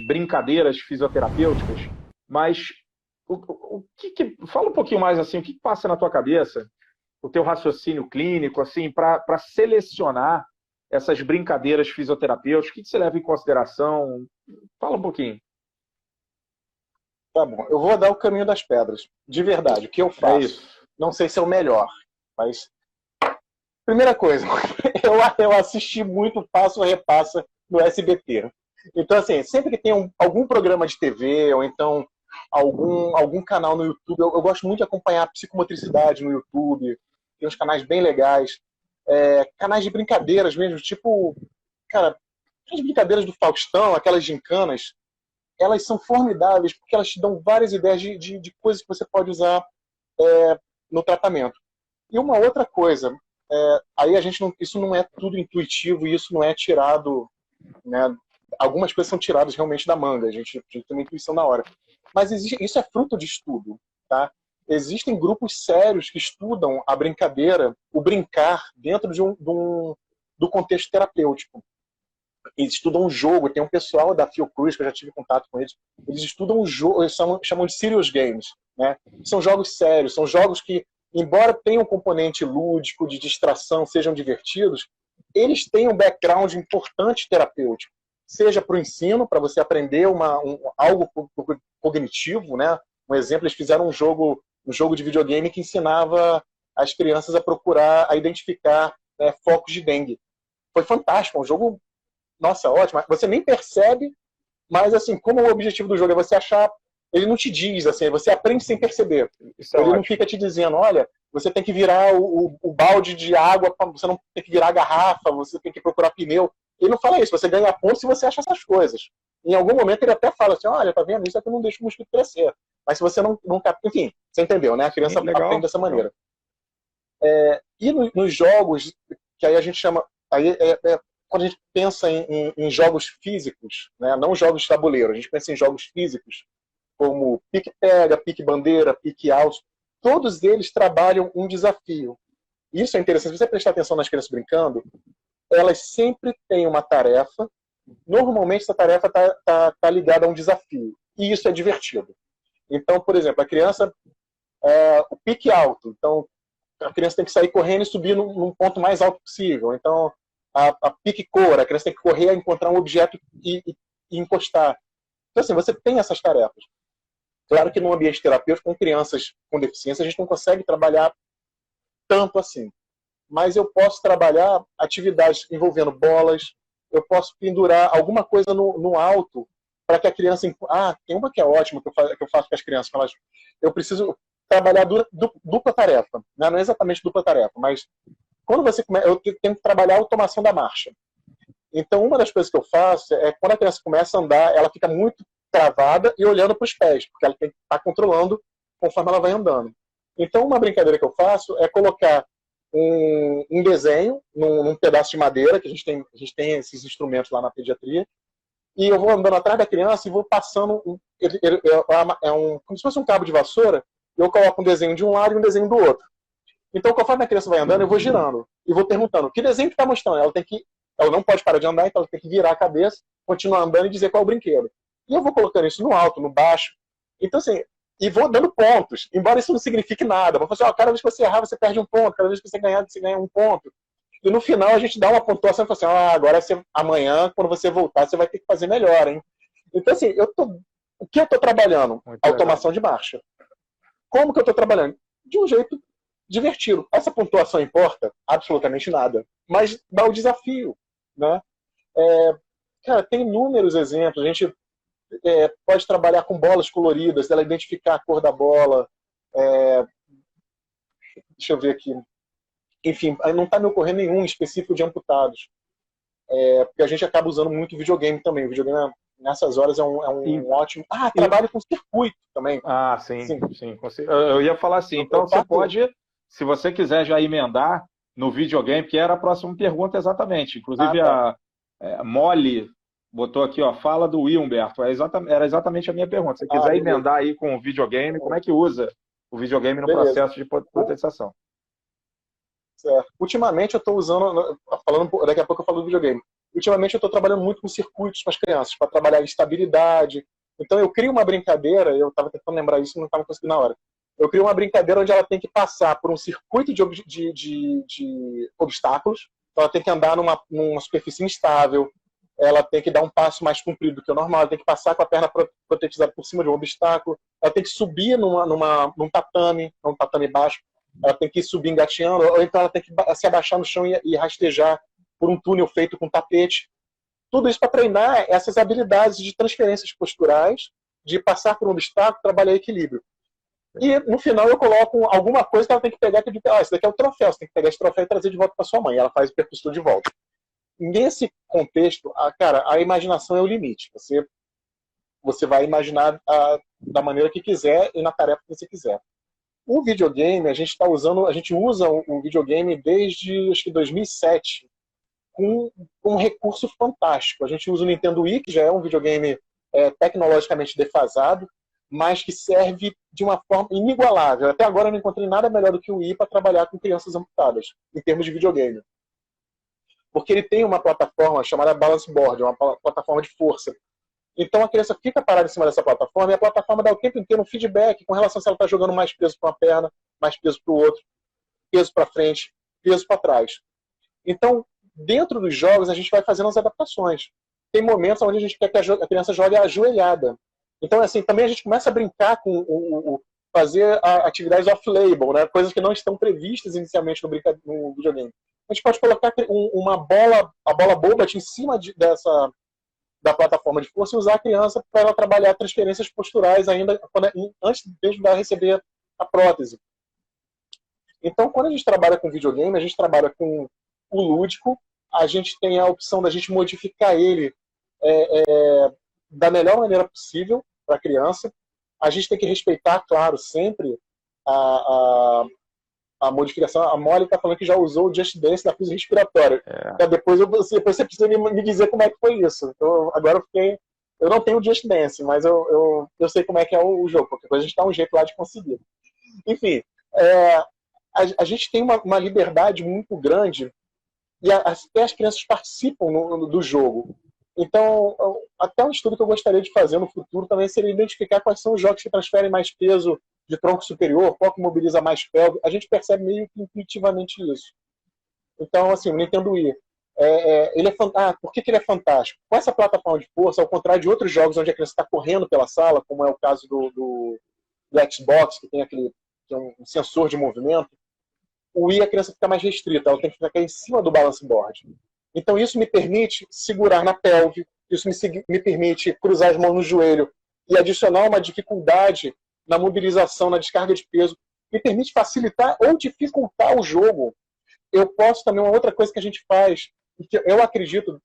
brincadeiras fisioterapêuticas, mas fala um pouquinho mais assim, o que passa na tua cabeça, o teu raciocínio clínico, assim, para selecionar essas brincadeiras fisioterapêuticas, o que você leva em consideração? Fala um pouquinho. Tá bom, eu vou dar o caminho das pedras. De verdade, o que eu faço, não sei se é o melhor, mas... Primeira coisa, eu assisti muito Passo a Repassa no SBT. Então, assim, sempre que tem algum programa de TV, ou então algum canal no YouTube, eu gosto muito de acompanhar a psicomotricidade no YouTube, tem uns canais bem legais, canais de brincadeiras mesmo, tipo, cara, as brincadeiras do Faustão, aquelas gincanas, elas são formidáveis porque elas te dão várias ideias de coisas que você pode usar no tratamento. E uma outra coisa, aí isso não é tudo intuitivo e isso não é tirado, né? Algumas coisas são tiradas realmente da manga, a gente tem uma intuição na hora. Mas isso é fruto de estudo, tá? Existem grupos sérios que estudam a brincadeira, o brincar, dentro do contexto terapêutico. Eles estudam um jogo, tem um pessoal da Fiocruz, que eu já tive contato com eles, eles estudam um jogo, eles chamam de serious games, né? São jogos sérios, são jogos que, embora tenham um componente lúdico, de distração, sejam divertidos, eles têm um background importante terapêutico. Seja para o ensino, para você aprender algo cognitivo, né? Um exemplo, eles fizeram um jogo de videogame que ensinava as crianças a procurar, a identificar focos de dengue. Foi fantástico, um jogo, nossa, ótimo. Você nem percebe, mas assim, como o objetivo do jogo é você achar, ele não te diz, assim, você aprende sem perceber. Ele não fica te dizendo, olha, você tem que virar o balde de água, você não tem que virar a garrafa, você tem que procurar pneu. Ele não fala isso, você ganha ponto se você acha essas coisas. Em algum momento ele até fala assim, olha, tá vendo, isso aqui não deixa o mosquito crescer. Mas se você não enfim, você entendeu, né? A criança aprende dessa maneira. E nos jogos, que aí a gente chama, quando a gente pensa em jogos físicos, né? Não jogos de tabuleiro, a gente pensa em jogos físicos, como pique-pega, pique-bandeira, pique-alto, todos eles trabalham um desafio. Isso é interessante, se você prestar atenção nas crianças brincando, elas sempre têm uma tarefa, normalmente essa tarefa está ligada a um desafio, e isso é divertido. Então, por exemplo, a criança, o pique alto, então a criança tem que sair correndo e subir num ponto mais alto possível. Então, a pique cor, a criança tem que correr a encontrar um objeto e encostar. Então, assim, você tem essas tarefas. Claro que no ambiente terapêutico, com crianças com deficiência, a gente não consegue trabalhar tanto assim. Mas eu posso trabalhar atividades envolvendo bolas, eu posso pendurar alguma coisa no alto para que a criança... tem uma que é ótima que eu faço com as crianças. Eu preciso trabalhar dupla tarefa. Né? Não é exatamente dupla tarefa, mas quando você começa, eu tenho que trabalhar a automação da marcha. Então, uma das coisas que eu faço é quando a criança começa a andar, ela fica muito travada e olhando para os pés, porque ela tem que estar controlando conforme ela vai andando. Então, uma brincadeira que eu faço é colocar um desenho num pedaço de madeira, que a gente tem esses instrumentos lá na pediatria, e eu vou andando atrás da criança e vou passando como se fosse um cabo de vassoura, eu coloco um desenho de um lado e um desenho do outro. Então, conforme a criança vai andando, eu vou girando e vou perguntando, que desenho que está mostrando? Ela não pode parar de andar, então ela tem que virar a cabeça, continuar andando e dizer qual é o brinquedo. E eu vou colocando isso no alto, no baixo. Então, assim, e vou dando pontos, embora isso não signifique nada. Vou falar assim, cada vez que você errar, você perde um ponto, cada vez que você ganhar um ponto. E no final a gente dá uma pontuação e fala assim, agora amanhã, quando você voltar, você vai ter que fazer melhor, hein? Então, assim, o que eu estou trabalhando? Muito automação legal. De marcha. Como que eu estou trabalhando? De um jeito divertido. Essa pontuação importa? Absolutamente nada. Mas dá o desafio, né? Cara, tem inúmeros exemplos. A gente pode trabalhar com bolas coloridas, ela identificar a cor da bola. Deixa eu ver aqui. Enfim, não está me ocorrendo nenhum específico de amputados. Porque a gente acaba usando muito videogame também. O videogame, nessas horas, é um ótimo... trabalho com circuito também. Sim. Eu ia falar assim. Então, você pode, se você quiser já emendar no videogame, que era a próxima pergunta exatamente. Inclusive, a Molly Botou aqui, ó, fala do Wii, Humberto. Era exatamente a minha pergunta. Se você quiser Beleza. emendar aí com o videogame, como é que usa o videogame no Beleza. processo de protetização? Certo. Ultimamente eu estou usando, daqui a pouco eu falo do videogame. Ultimamente eu estou trabalhando muito com circuitos com as crianças, para trabalhar estabilidade. Então eu crio uma brincadeira, eu estava tentando lembrar isso, não estava conseguindo na hora. Eu crio uma brincadeira onde ela tem que passar por um circuito de obstáculos. Então ela tem que andar numa superfície instável, ela tem que dar um passo mais comprido do que o normal, ela tem que passar com a perna protetizada por cima de um obstáculo, ela tem que subir num tatame, num tatame baixo, ela tem que subir engateando, ou então ela tem que se abaixar no chão e rastejar por um túnel feito com tapete. Tudo isso para treinar essas habilidades de transferências posturais, de passar por um obstáculo, trabalhar equilíbrio. E no final eu coloco alguma coisa que ela tem que pegar, que esse daqui é o troféu, você tem que pegar esse troféu e trazer de volta para sua mãe. Ela faz o percurso de volta. Nesse contexto, cara, a imaginação é o limite. Você vai imaginar da maneira que quiser e na tarefa que você quiser. O videogame, a gente usa o videogame desde acho que 2007 com um recurso fantástico. A gente usa o Nintendo Wii, que já é um videogame tecnologicamente defasado, mas que serve de uma forma inigualável. Até agora eu não encontrei nada melhor do que o Wii para trabalhar com crianças amputadas, em termos de videogame. Porque ele tem uma plataforma chamada Balance Board, uma plataforma de força. Então a criança fica parada em cima dessa plataforma e a plataforma dá o tempo inteiro um feedback com relação a se ela está jogando mais peso para uma perna, mais peso para o outro, peso para frente, peso para trás. Então, dentro dos jogos, a gente vai fazendo as adaptações. Tem momentos onde a gente quer que a criança jogue ajoelhada. Então, assim, também a gente começa a brincar com fazer atividades off-label, né? Coisas que não estão previstas inicialmente no videogame. A gente pode colocar a bola boba em cima da plataforma de força e usar a criança para ela trabalhar transferências posturais ainda antes mesmo dela receber a prótese. Então, quando a gente trabalha com videogame, a gente trabalha com o lúdico, a gente tem a opção da gente modificar ele da melhor maneira possível para a criança. A gente tem que respeitar, claro, sempre a modificação. A Molly está falando que já usou o Just Dance na física respiratória. Depois você precisa me dizer como é que foi isso. Então, agora eu não tenho o Just Dance, mas eu sei como é que é o jogo. Qualquer coisa a gente dá um jeito lá de conseguir. Enfim, a gente tem uma liberdade muito grande e até as crianças participam do jogo. Então, até um estudo que eu gostaria de fazer no futuro também seria identificar quais são os jogos que transferem mais peso de tronco superior, qual que mobiliza mais pelve. A gente percebe meio que intuitivamente isso. Então, assim, o Nintendo Wii, por que ele é fantástico? Com essa plataforma de força, ao contrário de outros jogos onde a criança está correndo pela sala, como é o caso do Xbox, que tem um sensor de movimento, o Wii a criança fica mais restrita, ela tem que ficar em cima do balance board. Então isso me permite segurar na pelve, isso me permite cruzar as mãos no joelho e adicionar uma dificuldade na mobilização, na descarga de peso, me permite facilitar ou dificultar o jogo. Eu posso também, uma outra coisa que a gente faz, que eu acredito,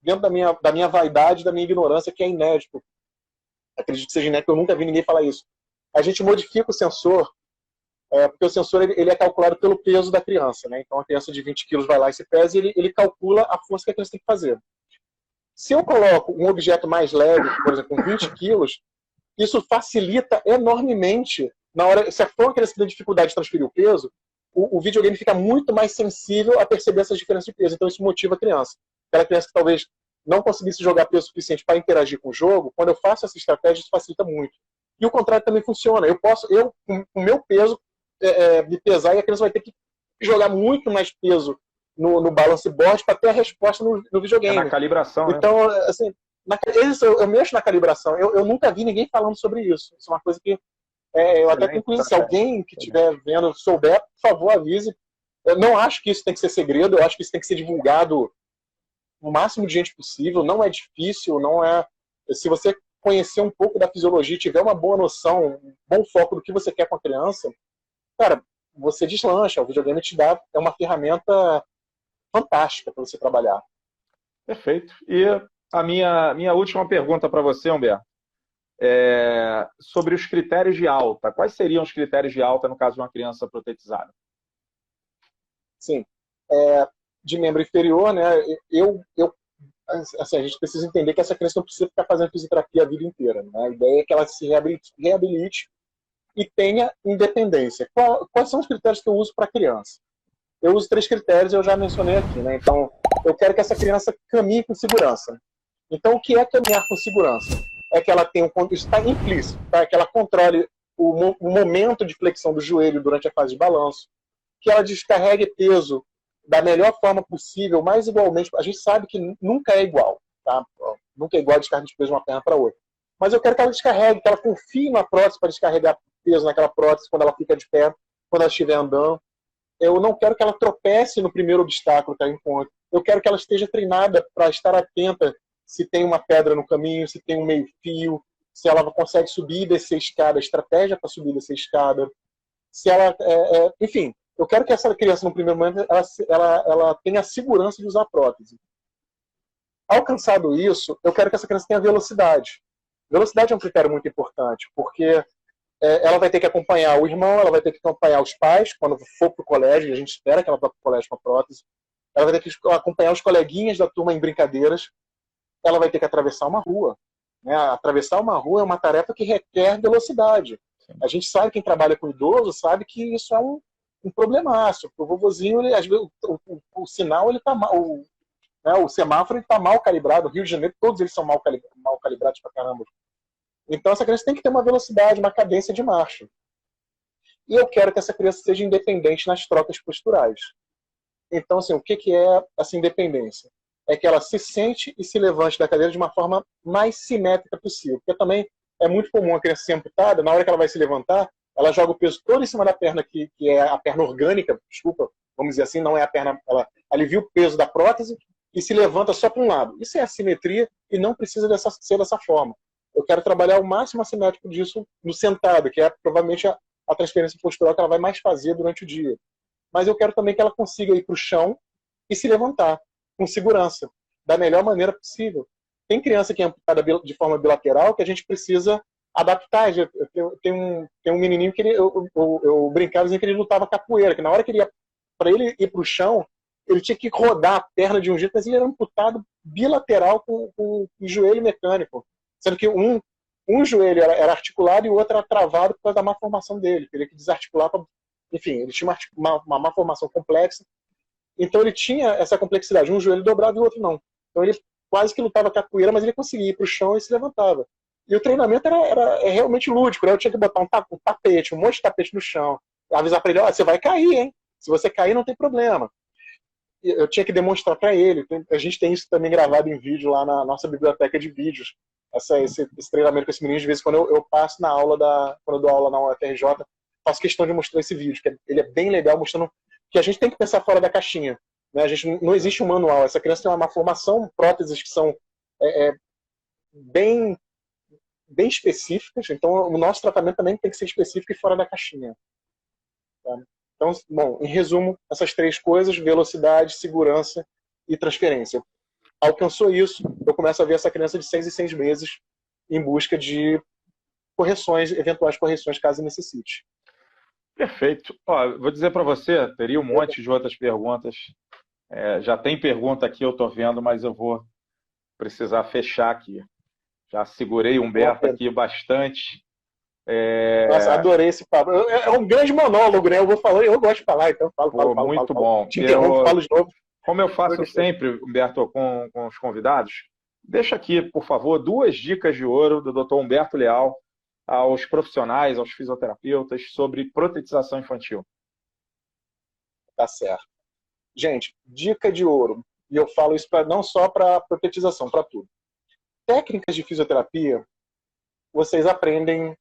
dentro da minha vaidade, da minha ignorância, que é inédito. Acredito que seja inédito, eu nunca vi ninguém falar isso. A gente modifica o sensor, porque o sensor ele é calculado pelo peso da criança, né? Então a criança de 20 quilos vai lá e se pesa e ele calcula a força que a criança tem que fazer. Se eu coloco um objeto mais leve, por exemplo, com 20 quilos, isso facilita enormemente na hora. Se for uma criança que tem dificuldade de transferir o peso, o videogame fica muito mais sensível a perceber essas diferenças de peso. Então isso motiva a criança. Aquela criança que talvez não conseguisse jogar peso suficiente para interagir com o jogo, quando eu faço essa estratégia, isso facilita muito. E o contrário também funciona. Eu com o meu peso, me pesar e a criança vai ter que jogar muito mais peso no balance board para ter a resposta no videogame. Na calibração, então, né? Assim, eu mexo na calibração. Eu nunca vi ninguém falando sobre isso. Isso é uma coisa que eu até concluí. Se alguém que estiver vendo souber, por favor, avise. Eu não acho que isso tem que ser segredo. Eu acho que isso tem que ser divulgado o máximo de gente possível. Não é difícil, não é... Se você conhecer um pouco da fisiologia, tiver uma boa noção, um bom foco do que você quer com a criança, cara, você deslancha. O videogame te dá uma ferramenta fantástica para você trabalhar. Perfeito. E a minha última pergunta para você, Humberto, sobre os critérios de alta. Quais seriam os critérios de alta no caso de uma criança protetizada? Sim. De membro inferior, né, eu assim, a gente precisa entender que essa criança não precisa ficar fazendo fisioterapia a vida inteira, né? A ideia é que ela se reabilite e tenha independência. Quais são os critérios que eu uso para a criança? Eu uso 3 critérios, eu já mencionei aqui, né? Então, eu quero que essa criança caminhe com segurança. Então, o que é caminhar com segurança? É que ela tenha isso está implícito, tá? Que ela controle o momento de flexão do joelho durante a fase de balanço, que ela descarregue peso da melhor forma possível, mais igualmente. A gente sabe que nunca é igual, tá? Nunca é igual a descarga de peso de uma perna para outra. Mas eu quero que ela descarregue, que ela confie na prótese para descarregar peso naquela prótese quando ela fica de pé, quando ela estiver andando. Eu não quero que ela tropece no primeiro obstáculo que ela encontra. Eu quero que ela esteja treinada para estar atenta se tem uma pedra no caminho, se tem um meio-fio, se ela consegue subir e descer escada, estratégia para subir e descer escada. Se ela, enfim, eu quero que essa criança, no primeiro momento, ela tenha a segurança de usar a prótese. Alcançado isso, eu quero que essa criança tenha velocidade. Velocidade é um critério muito importante, porque ela vai ter que acompanhar o irmão, ela vai ter que acompanhar os pais quando for para o colégio, e a gente espera que ela vá para o colégio com a prótese. Ela vai ter que acompanhar os coleguinhas da turma em brincadeiras. Ela vai ter que atravessar uma rua. Né? Atravessar uma rua é uma tarefa que requer velocidade. A gente sabe, quem trabalha com idoso, sabe que isso é um problemaço. O vovozinho, às vezes, o sinal ele tá mal, né? O semáforo está mal calibrado. O Rio de Janeiro, todos eles são mal calibrados pra caramba. Então, essa criança tem que ter uma velocidade, uma cadência de marcha. E eu quero que essa criança seja independente nas trocas posturais. Então, assim, o que é essa independência? É que ela se sente e se levante da cadeira de uma forma mais simétrica possível. Porque também é muito comum a criança ser amputada, na hora que ela vai se levantar, ela joga o peso todo em cima da perna, que é a perna orgânica, desculpa, vamos dizer assim, não é a perna, ela alivia o peso da prótese e se levanta só para um lado. Isso é assimetria e não precisa ser dessa forma. Eu quero trabalhar o máximo assimétrico disso no sentado, que é provavelmente a transferência postural que ela vai mais fazer durante o dia. Mas eu quero também que ela consiga ir para o chão e se levantar com segurança, da melhor maneira possível. Tem criança que é amputada de forma bilateral que a gente precisa adaptar. Tem um menininho que eu brincava dizendo que ele lutava capoeira, que na hora que ele ia, para ele ir para o chão, ele tinha que rodar a perna de um jeito, mas ele era amputado bilateral com o joelho mecânico. Sendo que um joelho era articulado e o outro era travado por causa da má formação dele. Teria que desarticular. Enfim, ele tinha uma má formação complexa. Então ele tinha essa complexidade. Um joelho dobrado e o outro não. Então ele quase que lutava capoeira, mas ele conseguia ir para o chão e se levantava. E o treinamento era realmente lúdico. Né? Eu tinha que botar um tapete, um monte de tapete no chão. Avisar para ele, você vai cair, hein? Se você cair, não tem problema. Eu tinha que demonstrar para ele. A gente tem isso também gravado em vídeo lá na nossa biblioteca de vídeos. Esse treinamento com esse menino, de vez em quando eu passo na aula quando eu dou aula na UFRJ, faço questão de mostrar esse vídeo, que ele é bem legal, mostrando que a gente tem que pensar fora da caixinha. Né? A gente não existe um manual. Essa criança tem uma formação, próteses que são bem específicas, então o nosso tratamento também tem que ser específico e fora da caixinha. Tá? Então, bom, em resumo, essas 3 coisas: velocidade, segurança e transferência. Alcançou isso, eu começo a ver essa criança de 6 em 6 meses em busca de correções, eventuais correções, caso necessite. Perfeito. Vou dizer para você, teria um monte de outras perguntas. Já tem pergunta aqui, eu estou vendo, mas eu vou precisar fechar aqui. Já segurei o Humberto aqui bastante. Nossa, adorei esse papo. É um grande monólogo, né? Eu gosto de falar, então falo. Muito bom. Te interrompo, falo de novo. Como eu faço sempre, Humberto, com os convidados, deixa aqui, por favor, 2 dicas de ouro do Dr. Humberto Leal aos profissionais, aos fisioterapeutas, sobre protetização infantil. Tá certo. Gente, dica de ouro. E eu falo isso não só para protetização, para tudo. Técnicas de fisioterapia, vocês aprendem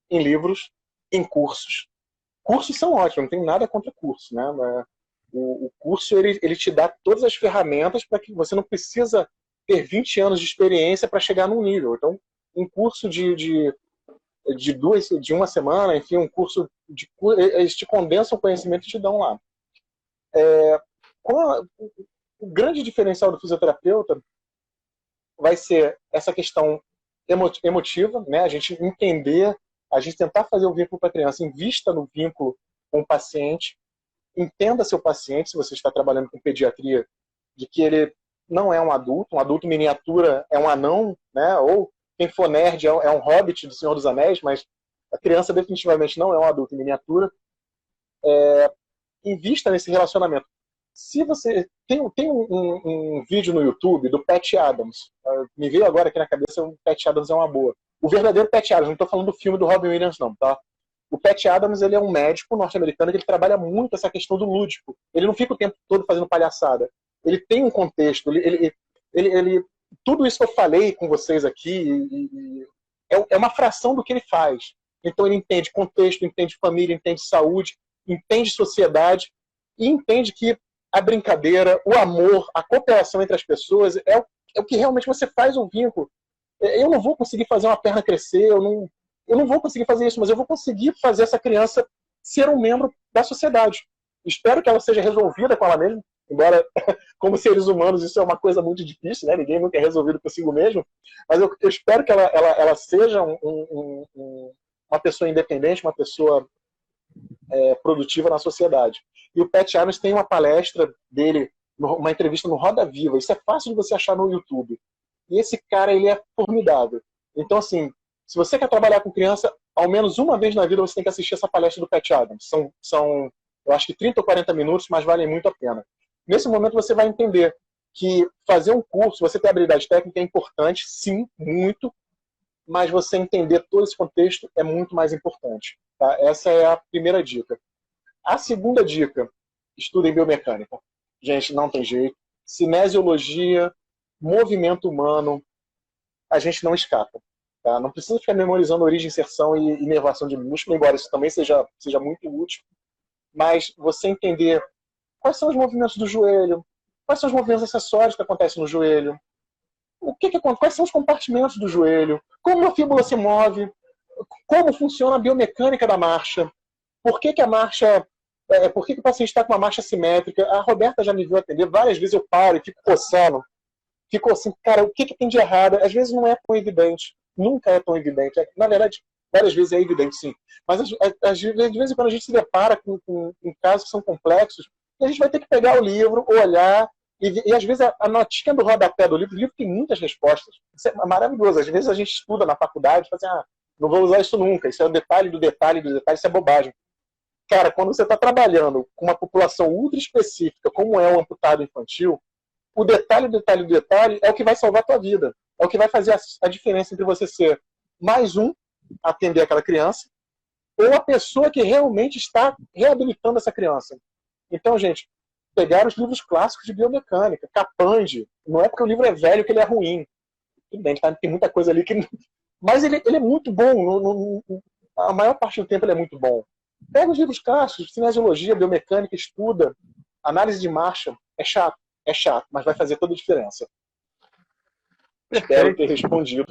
em livros, em cursos. Cursos são ótimos, não tem nada contra curso, né? O curso ele te dá todas as ferramentas para que você não precisa ter 20 anos de experiência para chegar num nível. Então, um curso de uma semana, enfim, um curso eles te condensam o conhecimento e te dão lá. O grande diferencial do fisioterapeuta vai ser essa questão emotiva, né? A gente entender, a gente tentar fazer o vínculo para a criança, invista no vínculo com o paciente, entenda seu paciente, se você está trabalhando com pediatria, de que ele não é um adulto miniatura é um anão, né? Ou quem for nerd é um hobbit do Senhor dos Anéis, mas a criança definitivamente não é um adulto miniatura. Invista nesse relacionamento. Se você tem um vídeo no YouTube do Pat Adams, me veio agora aqui na cabeça, o Pat Adams é uma boa. O verdadeiro Pat Adams, não estou falando do filme do Robin Williams não, tá? O Pat Adams, ele é um médico norte-americano que ele trabalha muito essa questão do lúdico. Ele não fica o tempo todo fazendo palhaçada. Ele tem um contexto, tudo isso que eu falei com vocês aqui é uma fração do que ele faz. Então ele entende contexto, entende família, entende saúde, entende sociedade e entende que a brincadeira, o amor, a cooperação entre as pessoas é o que realmente você faz um vínculo. Eu não vou conseguir fazer uma perna crescer, eu não vou conseguir fazer isso, mas eu vou conseguir fazer essa criança ser um membro da sociedade. Espero que ela seja resolvida com ela mesma, embora, como seres humanos, isso é uma coisa muito difícil, né? Ninguém nunca é resolvido consigo mesmo, mas eu espero que ela seja uma pessoa independente, uma pessoa produtiva na sociedade. E o Pat Adams tem uma palestra dele, uma entrevista no Roda Viva. Isso é fácil de você achar no YouTube. E esse cara, ele é formidável. Então, assim, se você quer trabalhar com criança, ao menos uma vez na vida você tem que assistir essa palestra do Pat Adams. São eu acho que 30 ou 40 minutos, mas valem muito a pena. Nesse momento você vai entender que fazer um curso, você ter habilidade técnica é importante, sim, muito, mas você entender todo esse contexto é muito mais importante. Tá? Essa é a primeira dica. A segunda dica, estudem biomecânica. Gente, não tem jeito. Cinesiologia, movimento humano, a gente não escapa. Tá? Não precisa ficar memorizando origem, inserção e inervação de músculo, embora isso também seja muito útil. Mas você entender quais são os movimentos do joelho, quais são os movimentos acessórios que acontecem no joelho, quais são os compartimentos do joelho, como a fíbula se move, como funciona a biomecânica da marcha, por que a marcha, por que o paciente está com uma marcha simétrica. A Roberta já me viu atender, várias vezes eu paro e fico coçando, fico assim, cara, o que tem de errado? Às vezes não é tão evidente, nunca é tão evidente. Na verdade, várias vezes é evidente, sim. Mas às vezes, de vez em quando a gente se depara com casos que são complexos, e a gente vai ter que pegar o livro, olhar, e às vezes a notinha do rodapé do livro tem muitas respostas. Isso é maravilhoso. Às vezes a gente estuda na faculdade e fala assim, não vou usar isso nunca, isso é o detalhe do detalhe do detalhe, isso é bobagem. Cara, quando você está trabalhando com uma população ultra específica, como é o amputado infantil, o detalhe do detalhe do detalhe é o que vai salvar a tua vida. É o que vai fazer a diferença entre você ser mais um, atender aquela criança, ou a pessoa que realmente está reabilitando essa criança. Então, gente, pegar os livros clássicos de biomecânica, Capande, não é porque o livro é velho que ele é ruim. Tudo bem, tem muita coisa ali que... Mas ele é muito bom, a maior parte do tempo ele é muito bom. Pega os livros clássicos, cinesiologia, biomecânica, estuda, análise de marcha, é chato, mas vai fazer toda a diferença. Perfeito. Espero ter respondido.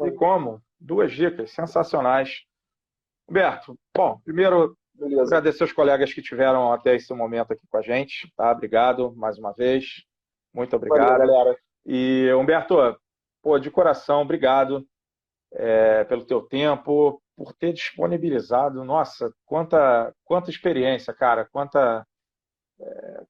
E como? 2 dicas sensacionais. Roberto, bom, primeiro, Beleza. agradecer aos colegas que tiveram até esse momento aqui com a gente, tá? Obrigado mais uma vez. Muito obrigado. Valeu, galera. E, Humberto, de coração, obrigado pelo teu tempo, por ter disponibilizado. Nossa, quanta experiência, cara,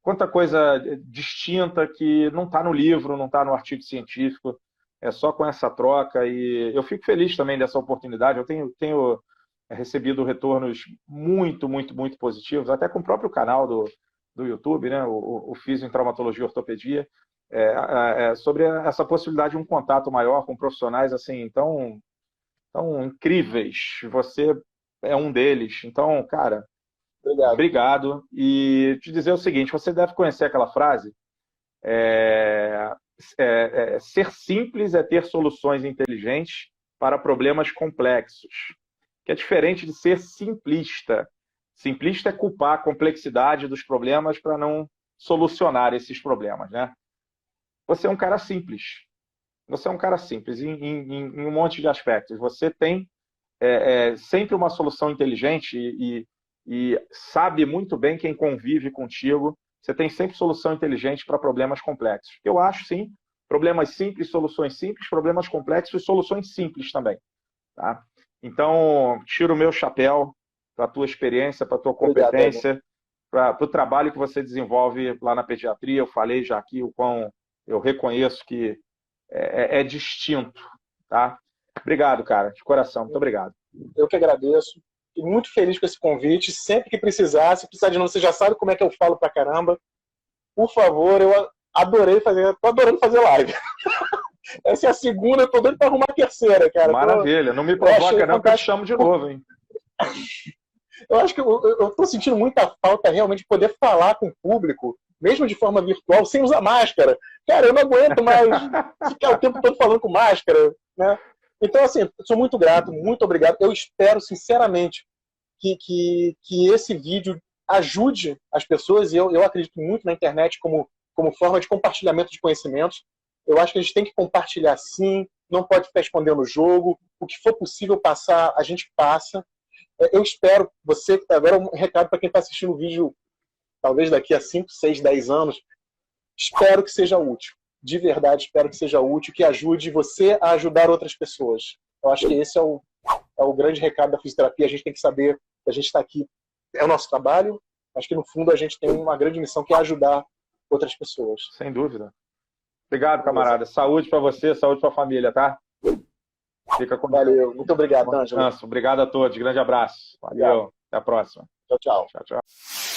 quanta coisa distinta que não está no livro, não está no artigo científico, é só com essa troca. E eu fico feliz também dessa oportunidade. Eu tenho recebido retornos muito, muito, muito positivos, até com o próprio canal do YouTube, né, o Físio em Traumatologia e Ortopedia, sobre essa possibilidade de um contato maior com profissionais assim tão incríveis. Você é um deles. Então, cara, obrigado. E te dizer o seguinte, você deve conhecer aquela frase, ser simples é ter soluções inteligentes para problemas complexos, que é diferente de ser simplista. Simplista é culpar a complexidade dos problemas para não solucionar esses problemas, né? Você é um cara simples. Você é um cara simples em um monte de aspectos. Você tem sempre uma solução inteligente e sabe muito bem quem convive contigo. Você tem sempre solução inteligente para problemas complexos. Eu acho, sim, problemas simples, soluções simples, problemas complexos e soluções simples também. Tá? Então, tiro o meu chapéu para a tua experiência, para a tua competência, para o trabalho que você desenvolve lá na pediatria. Eu falei já aqui o quão eu reconheço que é distinto, tá? Obrigado, cara, de coração, muito obrigado. Eu que agradeço. E muito feliz com esse convite. Sempre que precisar, se precisar de novo, você já sabe como é que eu falo pra caramba. Por favor, eu adorei fazer, tô adorando fazer live. Essa é a segunda, eu tô doido pra arrumar a terceira, cara. Maravilha, não me provoca não, que eu te chamo de novo, hein? Eu acho que eu tô sentindo muita falta realmente de poder falar com o público, mesmo de forma virtual, sem usar máscara. Cara, eu não aguento mais ficar o tempo todo falando com máscara, né? Então, assim, sou muito grato, muito obrigado. Eu espero, sinceramente, que esse vídeo ajude as pessoas, e eu acredito muito na internet como forma de compartilhamento de conhecimentos. Eu acho que a gente tem que compartilhar sim, não pode ficar escondendo o jogo. O que for possível passar, a gente passa. Eu espero, agora um recado para quem está assistindo o vídeo, talvez daqui a 5, 6, 10 anos, espero que seja útil. De verdade, espero que seja útil, que ajude você a ajudar outras pessoas. Eu acho que esse é o grande recado da fisioterapia. A gente tem que saber que a gente está aqui, é o nosso trabalho, mas que no fundo a gente tem uma grande missão que é ajudar outras pessoas. Sem dúvida. Obrigado, camarada. Saúde para você, saúde para a família, tá? Fica com Deus. Valeu. Muito obrigado, Ângelo. Obrigado a todos. Grande abraço. Valeu. Até a próxima. Tchau, tchau. Tchau, tchau.